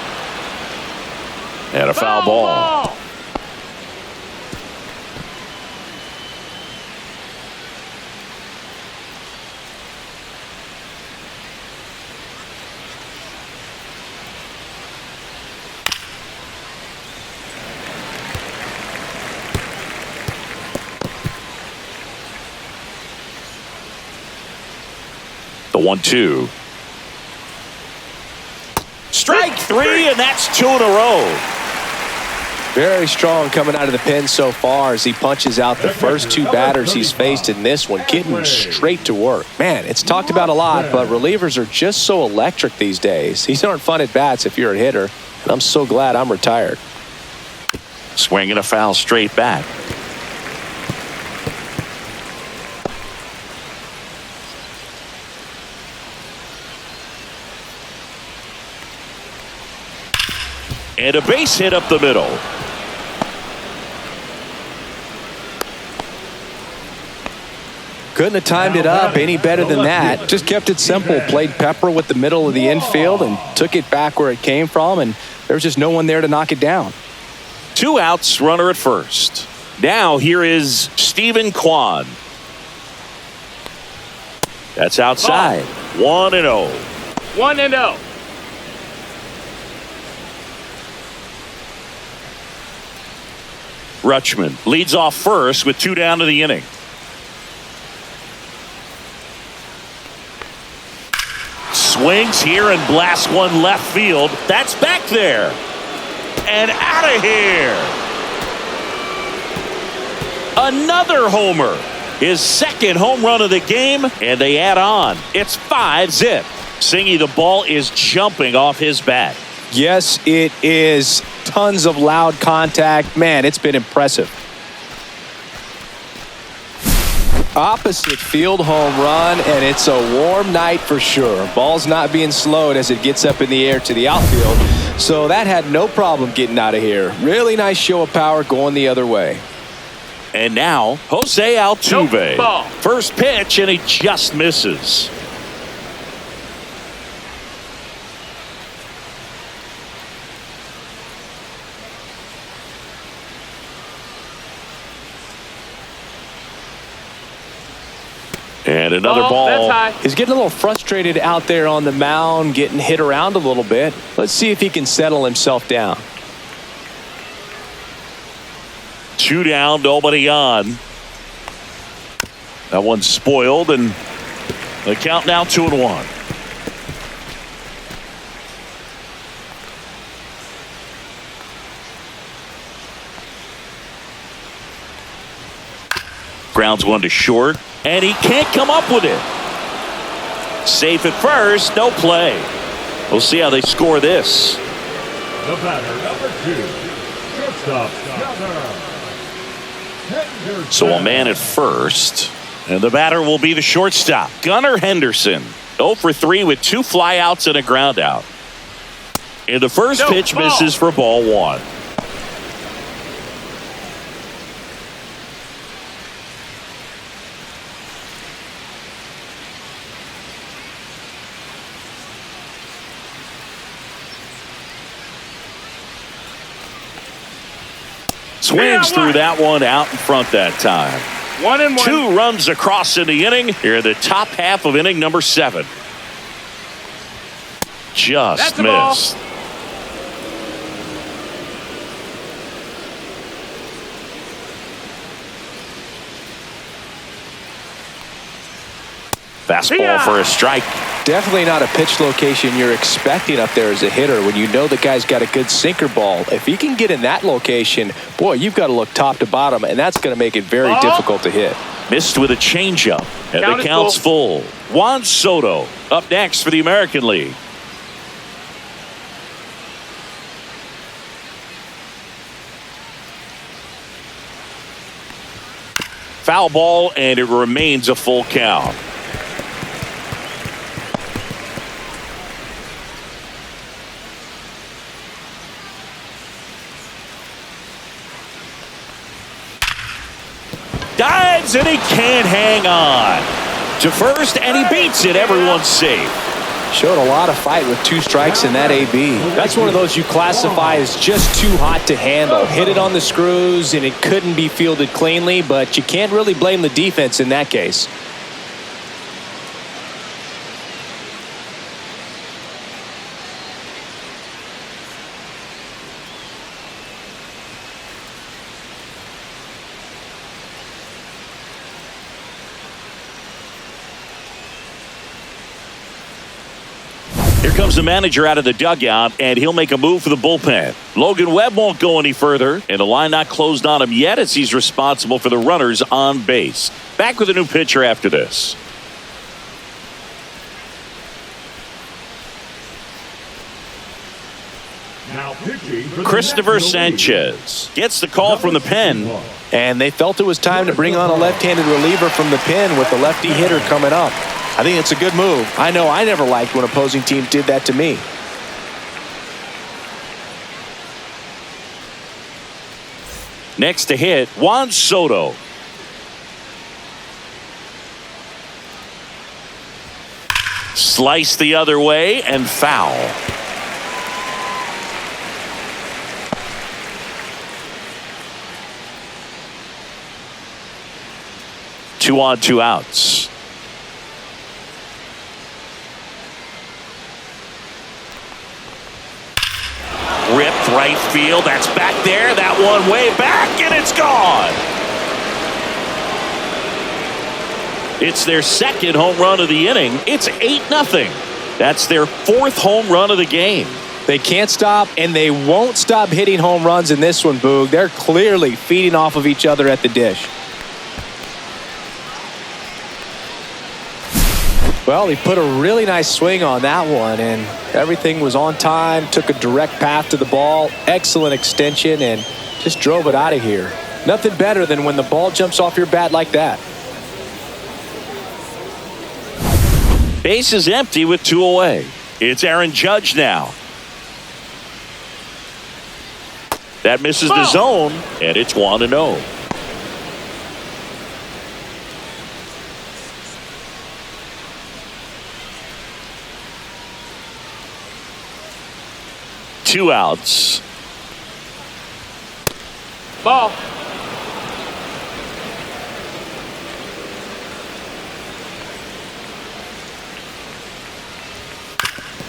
And a foul ball. The 1-2. Strike 3, and that's 2 in a row. Very strong coming out of the pen so far as he punches out the first 2 batters he's faced in this one, getting straight to work. Man, it's talked about a lot, but relievers are just so electric these days. These aren't fun at bats if you're a hitter, and I'm so glad I'm retired. Swinging a foul straight back. And a base hit up the middle. Couldn't have timed it up any better than that. Just kept it simple. Played pepper with the middle of the infield and took it back where it came from, and there was just no one there to knock it down. 2 outs, runner at first. Now here is Stephen Kwan. That's outside. 1-0. 1-0. Rutschman leads off first with 2 down to the inning. Swings here and blasts one left field. That's back there. And out of here. Another homer. His 2nd home run of the game, and they add on. It's 5-zip. Singy, the ball is jumping off his bat. Yes, it is. Tons of loud contact. Man, it's been impressive. Opposite field home run, and it's a warm night for sure. Ball's not being slowed as it gets up in the air to the outfield, so that had no problem getting out of here. Really nice show of power going the other way. And now, Jose Altuve. Nope. First pitch, and he just misses. And another ball. That's high. He's getting a little frustrated out there on the mound, getting hit around a little bit. Let's see if he can settle himself down. 2 down, nobody on. That one's spoiled, and the count now 2-1. Grounds one to short, and he can't come up with it. Safe at first, no play. We'll see how they score this. The batter, number 2, shortstop, Henderson. So a man at first, and the batter will be the shortstop, Gunnar Henderson. 0 for 3 with 2 flyouts and a ground out. And the first pitch misses for ball 1. Swings through that one out in front that time. 1-1. 2 runs across in the inning. Here in the top half of inning number 7. Just missed. Fastball for a strike. Definitely not a pitch location you're expecting up there as a hitter when you know the guy's got a good sinker ball. If he can get in that location, boy, you've got to look top to bottom, and that's going to make it very difficult to hit. Missed with a changeup, and the count's full. Juan Soto up next for the American League. Foul ball, and it remains a full count. Dives, and he can't hang on to first, and he beats it. Everyone's safe. Showed a lot of fight with 2 strikes in that AB. That's one of those you classify as just too hot to handle. Hit it on the screws, and it couldn't be fielded cleanly, but you can't really blame the defense in that case. Here comes the manager out of the dugout, and he'll make a move for the bullpen. Logan Webb won't go any further, and the line not closed on him yet as he's responsible for the runners on base. Back with a new pitcher after this. Now pitching for the Christopher National League. Sanchez gets the call from the pen. And they felt it was time to bring on a left-handed reliever from the pen with the lefty hitter coming up. I think it's a good move. I know I never liked when opposing teams did that to me. Next to hit, Juan Soto. Slice the other way and foul. Two on, 2 outs. Ripped right field. That's back there. That one way back, and it's gone. It's their second home run of the inning. It's 8-0. That's their 4th home run of the game. They can't stop, and they won't stop hitting home runs in this one, Boog. They're clearly feeding off of each other at the dish. Well, he put a really nice swing on that one, and everything was on time, took a direct path to the ball, excellent extension, and just drove it out of here. Nothing better than when the ball jumps off your bat like that. Base is empty with 2 away. It's Aaron Judge now. That misses the zone, and it's 1-0. Two outs. Ball.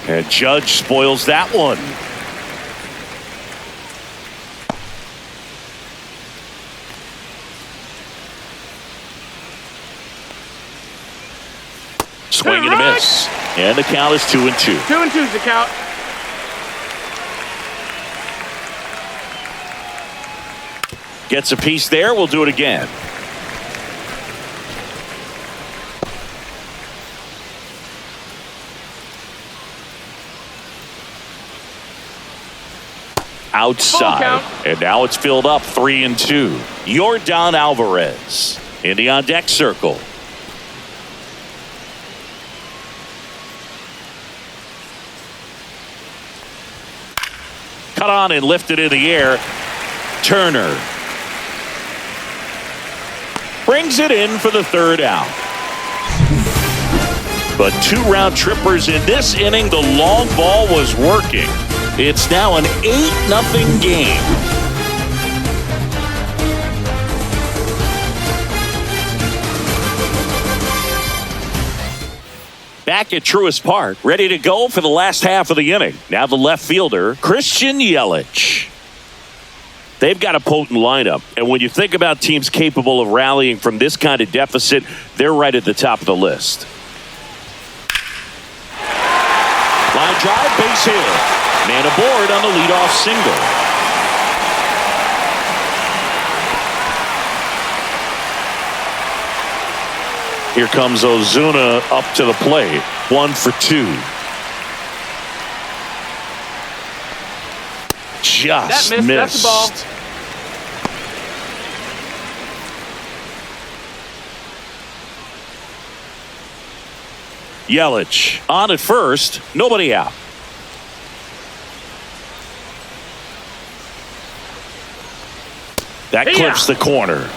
And Judge spoils that one. Swing and a miss. And the count is 2-2. 2-2's the count. Gets a piece there. We'll do it again. outside. And now it's filled up 3-2. Yordan Alvarez in the on-deck circle. Cut on and lifted in the air. Turner brings it in for the third out. But 2 round trippers in this inning. The long ball was working. It's now an 8-0 game. Back at Truist Park, ready to go for the last half of the inning. Now the left fielder, Christian Yelich. They've got a potent lineup, and when you think about teams capable of rallying from this kind of deficit, they're right at the top of the list. Line drive, base hit. Man aboard on the leadoff single. Here comes Ozuna up to the plate. 1 for 2. Just that missed. That's the ball. Yelich on at first. Nobody out. That clips the corner.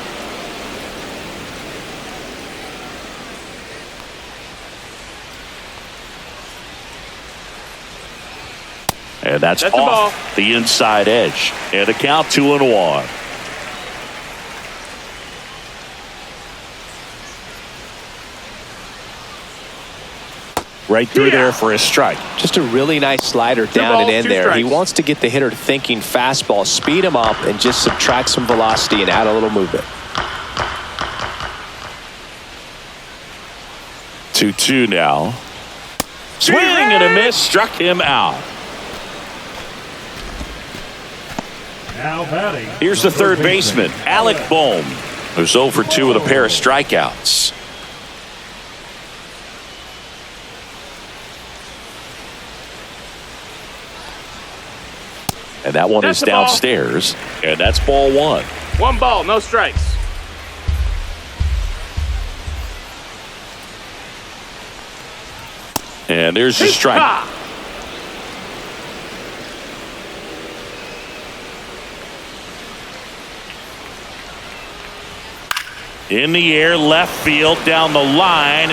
And that's off the inside edge. And the count 2-1. Right through there for a strike. Just a really nice slider down and in there. Strikes. He wants to get the hitter thinking fastball, speed him up, and just subtract some velocity and add a little movement. 2-2 now. Swing and a miss, struck him out. Now batting. Here's the third baseman, Alec Bohm, who's 0 for 2 with a pair of strikeouts. And that one is downstairs, and that's ball 1. 1 ball, no strikes. And there's the strike. In the air, left field, down the line.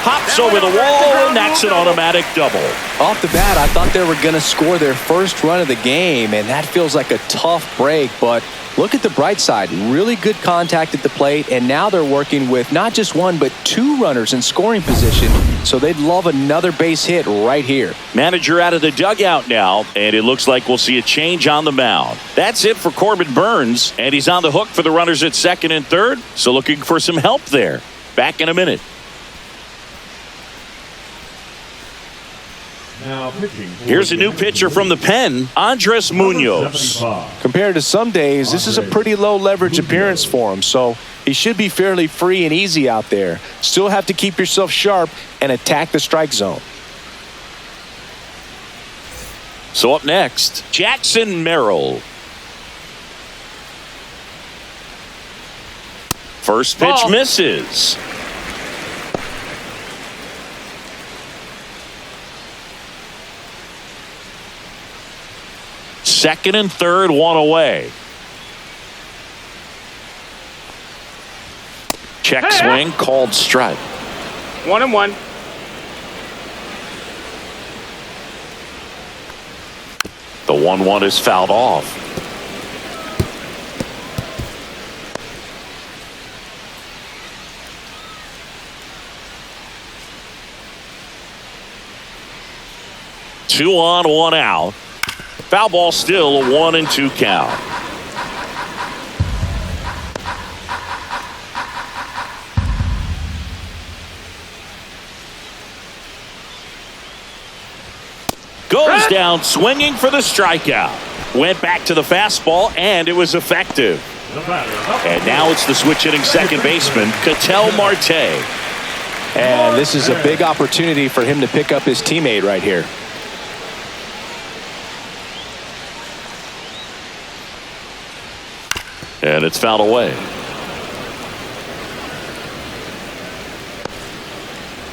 Hops over the wall, and that's an automatic double. Off the bat, I thought they were going to score their first run of the game, and that feels like a tough break. But look at the bright side. Really good contact at the plate, and now they're working with not just 1, but 2 runners in scoring position. So they'd love another base hit right here. Manager out of the dugout now, and it looks like we'll see a change on the mound. That's it for Corbin Burns, and he's on the hook for the runners at second and third. So looking for some help there. Back in a minute. Now pitching. Here's a new pitcher from the pen, Andres Munoz. Compared to some days, this is a pretty low leverage appearance for him, so he should be fairly free and easy out there. Still have to keep yourself sharp and attack the strike zone. So up next, Jackson Merrill. First pitch misses. Second and third, 1 away. Check swing, called strike. 1-1. The 1-1 is fouled off. Two on, 1 out. Foul ball still, a 1-2 count. Goes down swinging for the strikeout. Went back to the fastball, and it was effective. And now it's the switch hitting second baseman, Ketel Marte. And this is a big opportunity for him to pick up his teammate right here. And it's fouled away.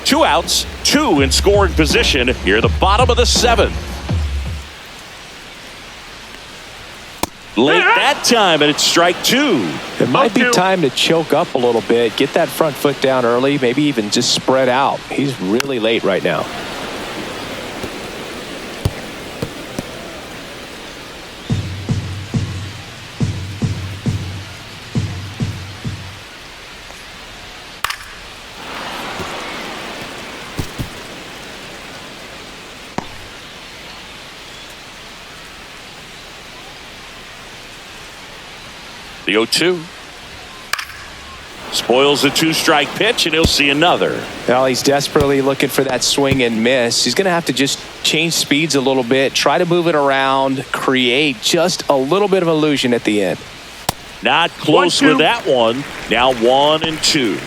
2 outs, 2 in scoring position here, the bottom of the 7th. Late that time, and it's strike 2. It might be time to choke up a little bit, get that front foot down early, maybe even just spread out. He's really late right now. The 0-2. Spoils the 2-strike pitch, and he'll see another. Well, he's desperately looking for that swing and miss. He's going to have to just change speeds a little bit, try to move it around, create just a little bit of illusion at the end. Not close with that one. Now 1-2.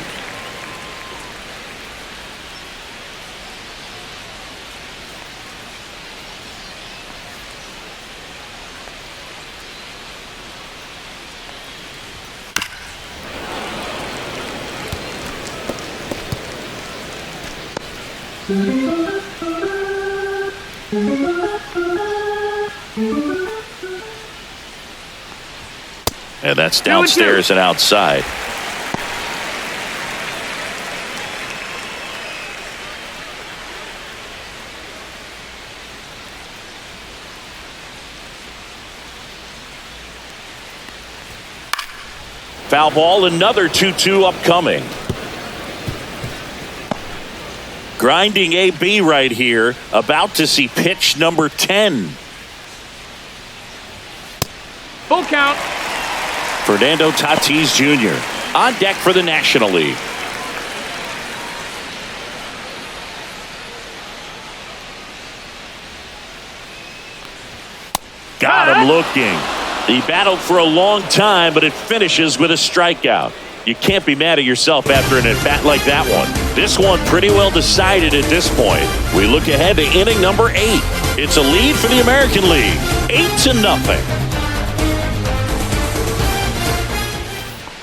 And that's downstairs and outside. Foul ball, another 2-2 upcoming. Grinding AB right here, about to see pitch number 10. Full count. Fernando Tatis Jr. on deck for the National League. Got him looking. He battled for a long time, but it finishes with a strikeout. You can't be mad at yourself after an at-bat like that one. This one pretty well decided at this point. We look ahead to inning number 8. It's a lead for the American League. 8-0.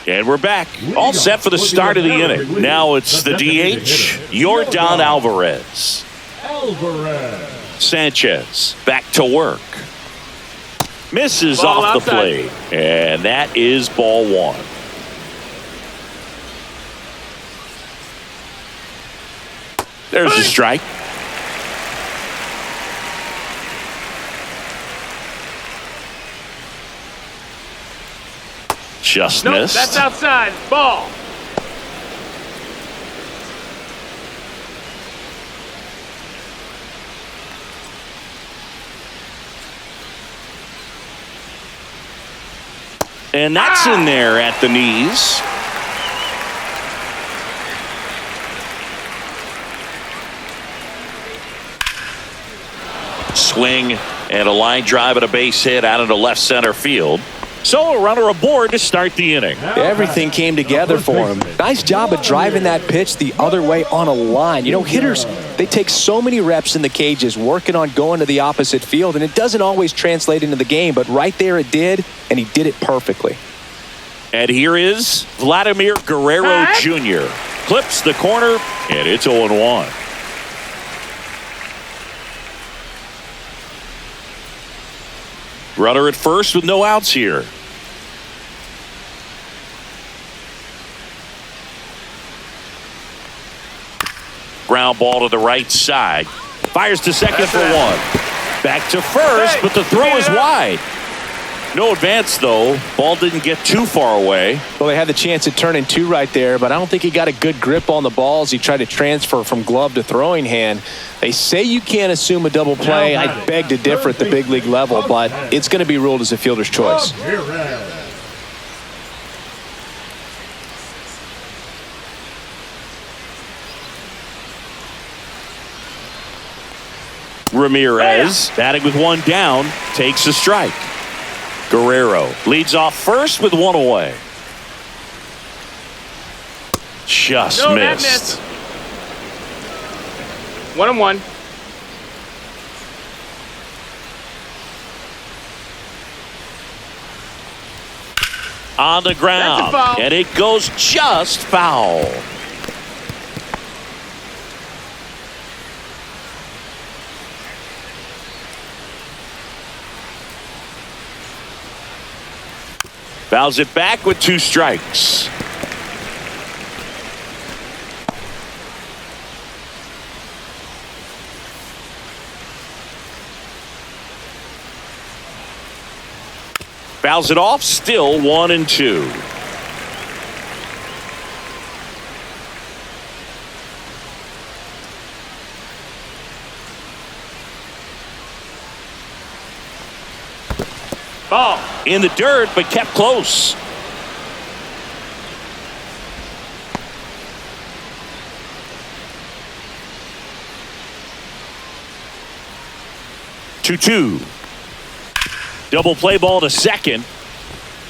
And we're back. All set for the start of the inning. Now it's the DH, Yordan Alvarez. Sanchez back to work. Misses Ball off outside. the plate. And that is ball 1. There's the strike. Just Nope, missed. that's outside. Ball. And that's in there at the knees. Swing and a line drive and a base hit out into left center field. So a runner aboard to start the inning. Everything came together for him. Nice job of driving that pitch the other way on a line. You know, hitters, they take so many reps in the cages working on going to the opposite field, and it doesn't always translate into the game, but right there it did, and he did it perfectly. And here is Vladimir Guerrero Jr. Clips the corner, and it's 0-1. Runner at first with no outs here. Ground ball to the right side. Fires to second for 1. Back to first, but the throw is wide. No advance, though. Ball didn't get too far away. Well, they had the chance at turning 2 right there, but I don't think he got a good grip on the balls. He tried to transfer from glove to throwing hand. They say you can't assume a double play. I beg to differ at the big league level, but it's going to be ruled as a fielder's choice. Ramirez, batting with 1 down, takes a strike. Guerrero leads off first with 1 away. Just missed. 1-1. on the ground. That's a foul. And it goes just foul. Fouls it back with 2 strikes. Fouls it off, still 1-2. Ball. In the dirt, but kept close. Two. Double play ball to second.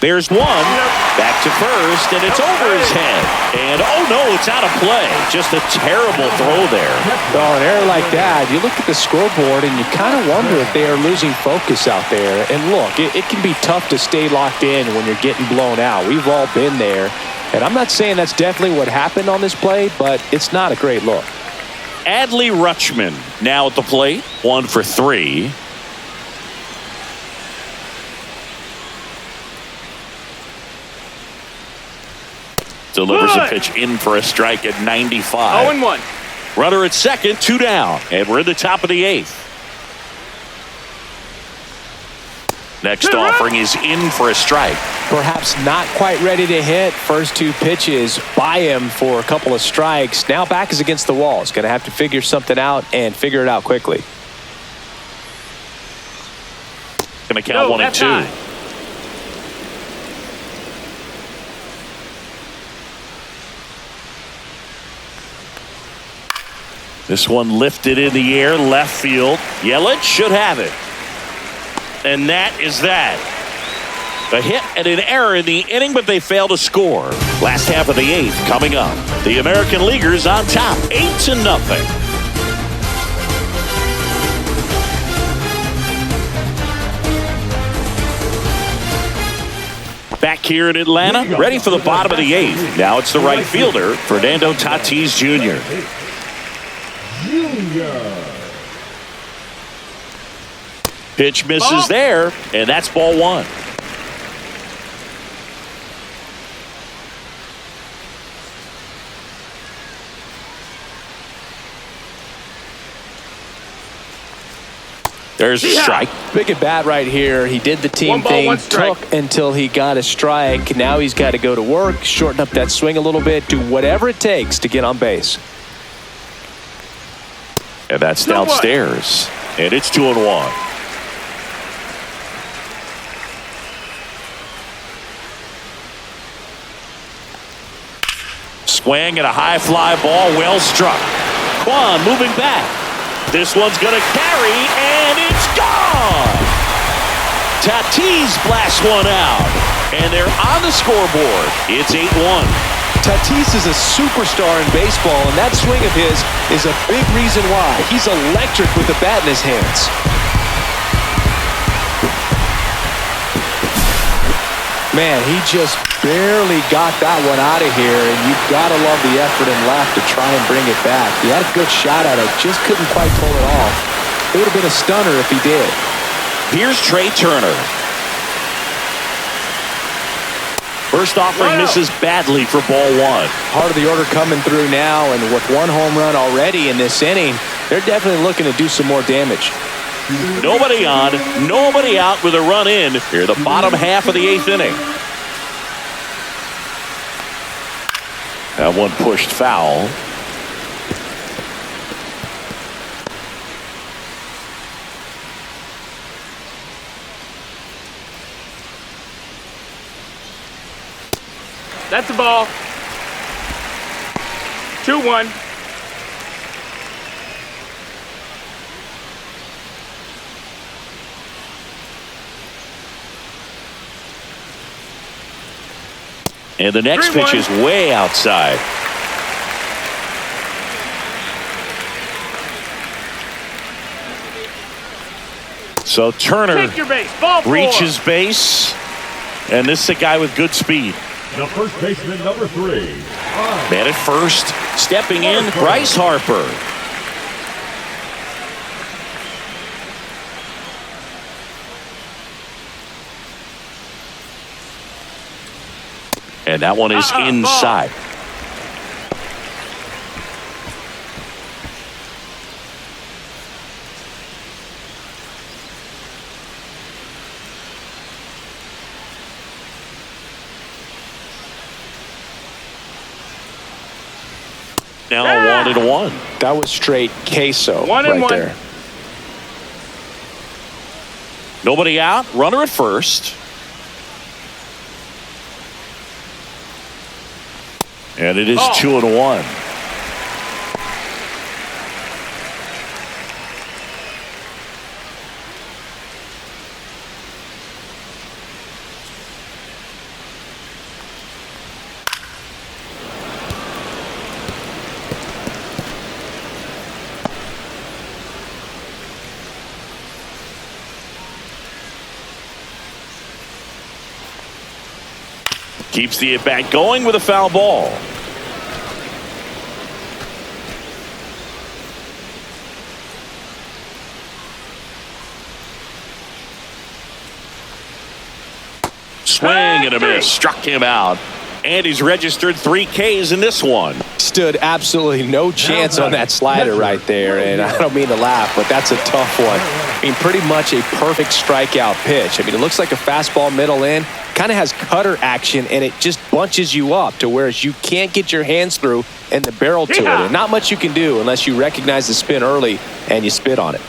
There's one. Back to first, and it's over his head. And oh no, it's out of play. Just a terrible throw there. Oh, an error like that, you look at the scoreboard and you kind of wonder if they are losing focus out there. And look, it can be tough to stay locked in when you're getting blown out. We've all been there. And I'm not saying that's definitely what happened on this play, but it's not a great look. Adley Rutschman now at the plate. 1 for 3. Delivers a pitch in for a strike at 95. 0-1. Runner at second, 2 down. And we're in the top of the 8th. Next offering is in for a strike. Perhaps not quite ready to hit. First 2 pitches by him for a couple of strikes. Now back is against the wall. He's going to have to figure something out and figure it out quickly. Going to count 1 and 2. High. This one lifted in the air, left field. Yelich should have it. And that is that. A hit and an error in the inning, but they fail to score. Last half of the 8th coming up. The American Leaguers on top, 8-0. Back here in Atlanta, ready for the bottom of the 8th. Now it's the right fielder, Fernando Tatis Jr. Pitch misses there, and that's ball 1. There's a strike. Big at bat right here. He did the team thing, took until he got a strike. Now he's got to go to work, shorten up that swing a little bit, do whatever it takes to get on base. And that's downstairs. And it's 2-1. Swing and a high fly ball, well struck. Kwan moving back. This one's going to carry, and it's gone. Tatis blasts one out, and they're on the scoreboard. It's 8-1. Tatis is a superstar in baseball, and that swing of his is a big reason why. He's electric with the bat in his hands. Man, he just barely got that one out of here, and you've got to love the effort and left to try and bring it back. He had a good shot at it, just couldn't quite pull it off. It would have been a stunner if he did. Here's Trey Turner. First offering misses badly for ball 1. Part of the order coming through now, and with 1 home run already in this inning, they're definitely looking to do some more damage. Nobody on, nobody out with a run in here, the bottom half of the 8th inning. That one pushed foul. That's the ball. 2-1. And the next pitch is way outside. So Turner Take your base. Ball 4. reaches base. And this is a guy with good speed. The first baseman, number 3. Man at first. Stepping in, Bryce Harper. And that one is inside. Now 1-1. That was straight queso right there. Nobody out. Runner at first. And it is 2-1. Keeps the at-bat going with a foul ball. Swing and a miss. Struck him out. And he's registered 3 Ks in this one. Stood absolutely no chance on that slider right there. And I don't mean to laugh, but that's a tough one. I mean, pretty much a perfect strikeout pitch. I mean, it looks like a fastball middle in. Kind of has cutter action, and it just bunches you up to whereas you can't get your hands through and the barrel to it. And not much you can do unless you recognize the spin early and you spit on it.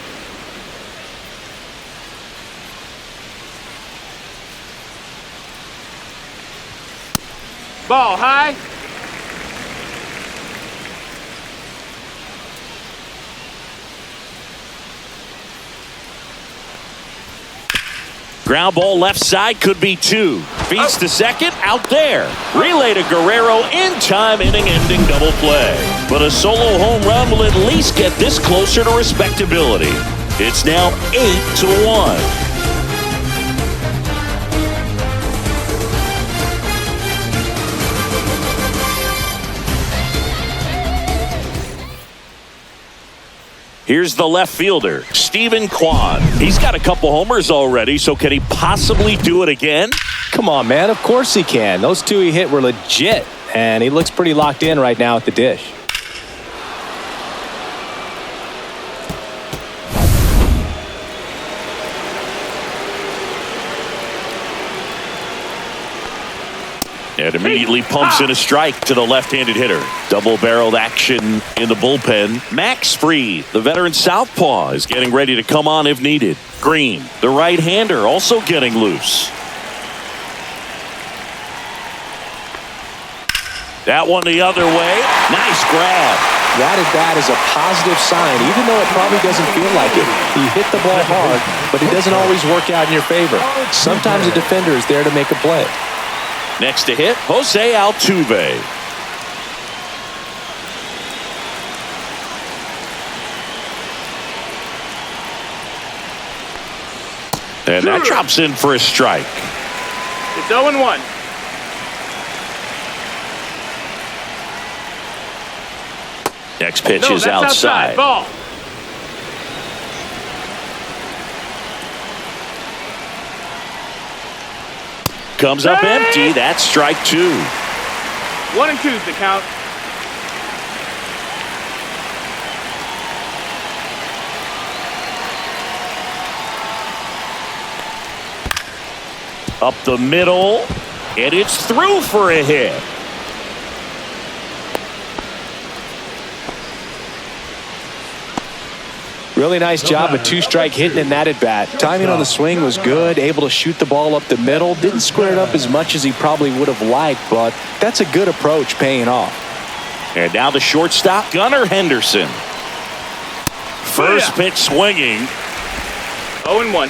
Ball high. Ground ball left side, could be 2. Feeds to second, out there. Relay to Guerrero in time, inning-ending double play. But a solo home run will at least get this closer to respectability. It's now 8-1. Here's the left fielder, Stephen Kwan. He's got a couple homers already, so can he possibly do it again? Come on, man. Of course he can. Those 2 he hit were legit, and he looks pretty locked in right now at the dish. And immediately pumps in a strike to the left-handed hitter. Double-barreled action in the bullpen. Max Fried, the veteran southpaw, is getting ready to come on if needed. Green, the right-hander, also getting loose. That one the other way. Nice grab. That at bat is a positive sign, even though it probably doesn't feel like it. You hit the ball hard, but it doesn't always work out in your favor. Sometimes a defender is there to make a play. Next to hit, Jose Altuve. And that drops in for a strike. It's 0-1. Next pitch is outside. Ball. Comes up empty. That's strike 2. 1-2's the count. Up the middle, and it's through for a hit. Really nice job of 2-strike hitting in that at bat. Timing on the swing was good, able to shoot the ball up the middle. Didn't square it up as much as he probably would have liked, but that's a good approach paying off. And now the shortstop, Gunnar Henderson. First pitch swinging. 0-1.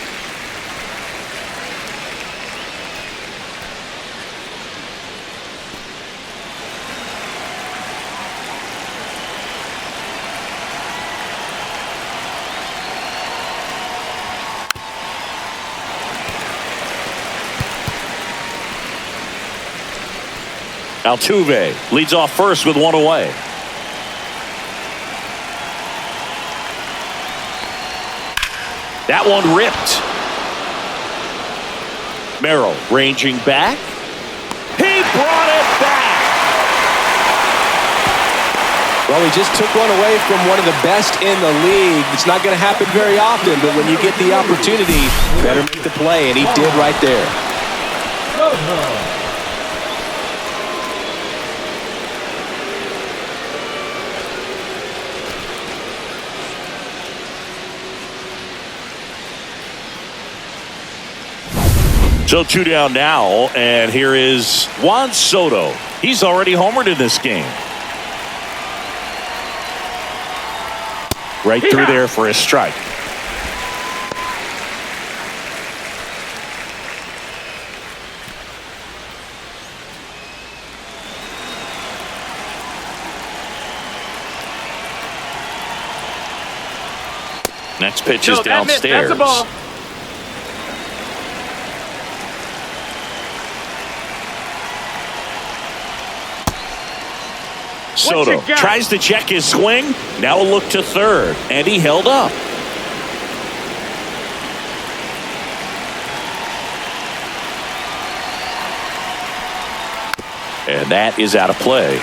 Altuve leads off first with one away. That one ripped. Merrill ranging back. He brought it back. Well, he just took one away from one of the best in the league. It's not going to happen very often, but when you get the opportunity, better make the play, and he did right there. So 2 down now, and here is Juan Soto. He's already homered in this game. Right through there for a strike. Next pitch is downstairs. That's a ball. Soto tries to check his swing. Now a look to third, and he held up. And that is out of play.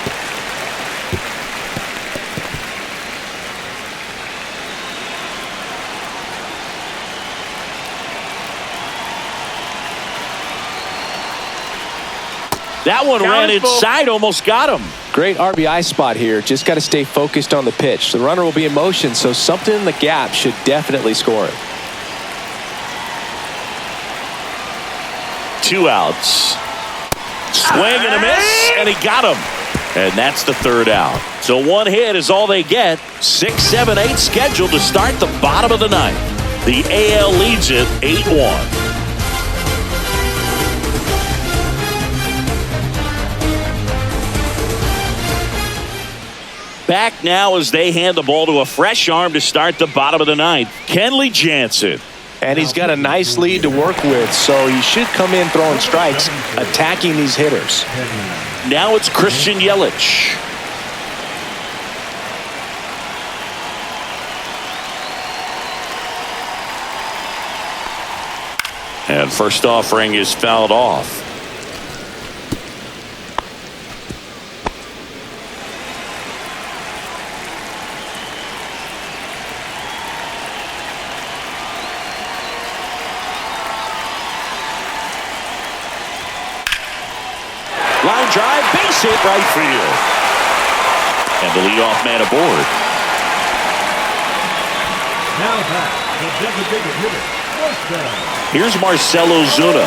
That one ran inside, almost got him. Great RBI spot here. Just got to stay focused on the pitch. The runner will be in motion, so something in the gap should definitely score him. 2 outs. Swing and a miss, and he got him. And that's the 3rd out. So 1 hit is all they get. 6, 7, 8 scheduled to start the bottom of the 9th. The AL leads it 8-1. Back now as they hand the ball to a fresh arm to start the bottom of the 9th. Kenley Jansen. And he's got a nice lead to work with, so he should come in throwing strikes, attacking these hitters. Now it's Christian Yelich. And first offering is fouled off. Line drive, base hit right field. And the leadoff man aboard. Now back, the designated hitter, first down. Here's Marcell Ozuna.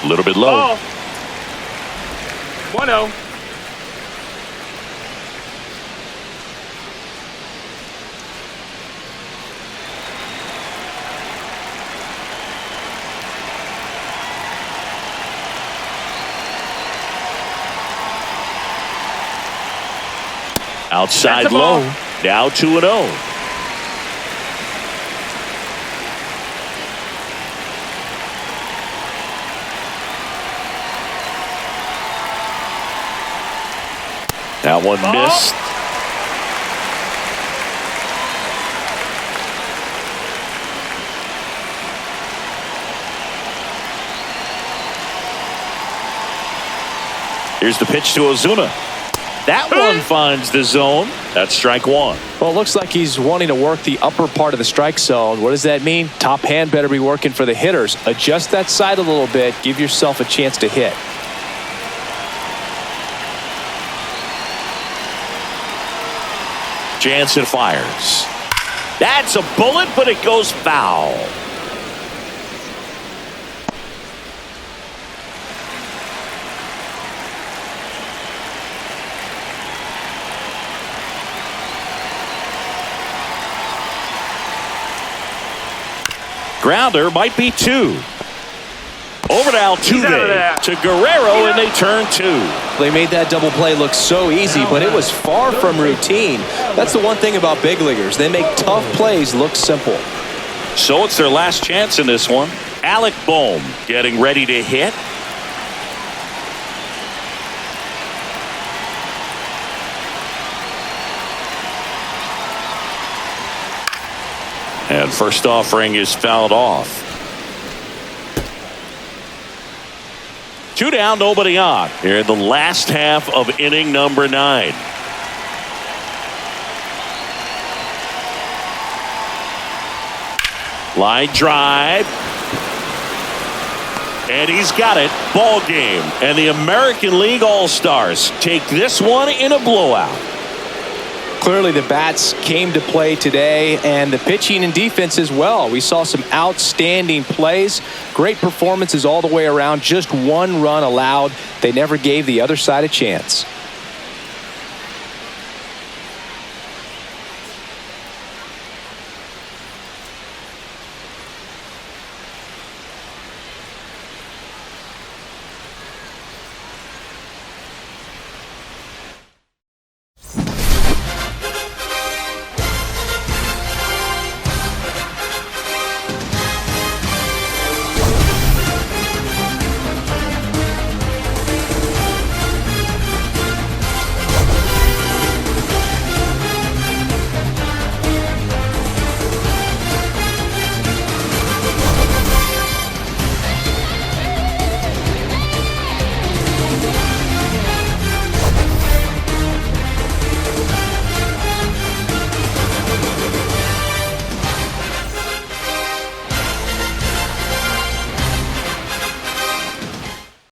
A little bit low. 1-0. Outside low. Now 2-0. That one missed. Here's the pitch to Ozuna. That one finds the zone. That's strike 1. Well, it looks like he's wanting to work the upper part of the strike zone. What does that mean? Top hand better be working for the hitters. Adjust that side a little bit. Give yourself a chance to hit. Jansen fires. That's a bullet, but it goes foul. Grounder might be 2. Over to Altuve, to Guerrero, and they turn 2. They made that double play look so easy, but it was far from routine. That's the one thing about big leaguers. They make tough plays look simple. So it's their last chance in this one. Alec Bohm getting ready to hit. And first offering is fouled off. 2 down, nobody on. Here in the last half of inning number 9. Line drive. And he's got it. Ball game. And the American League All-Stars take this one in a blowout. Clearly the bats came to play today, and the pitching and defense as well. We saw some outstanding plays, great performances all the way around. Just 1 run allowed. They never gave the other side a chance.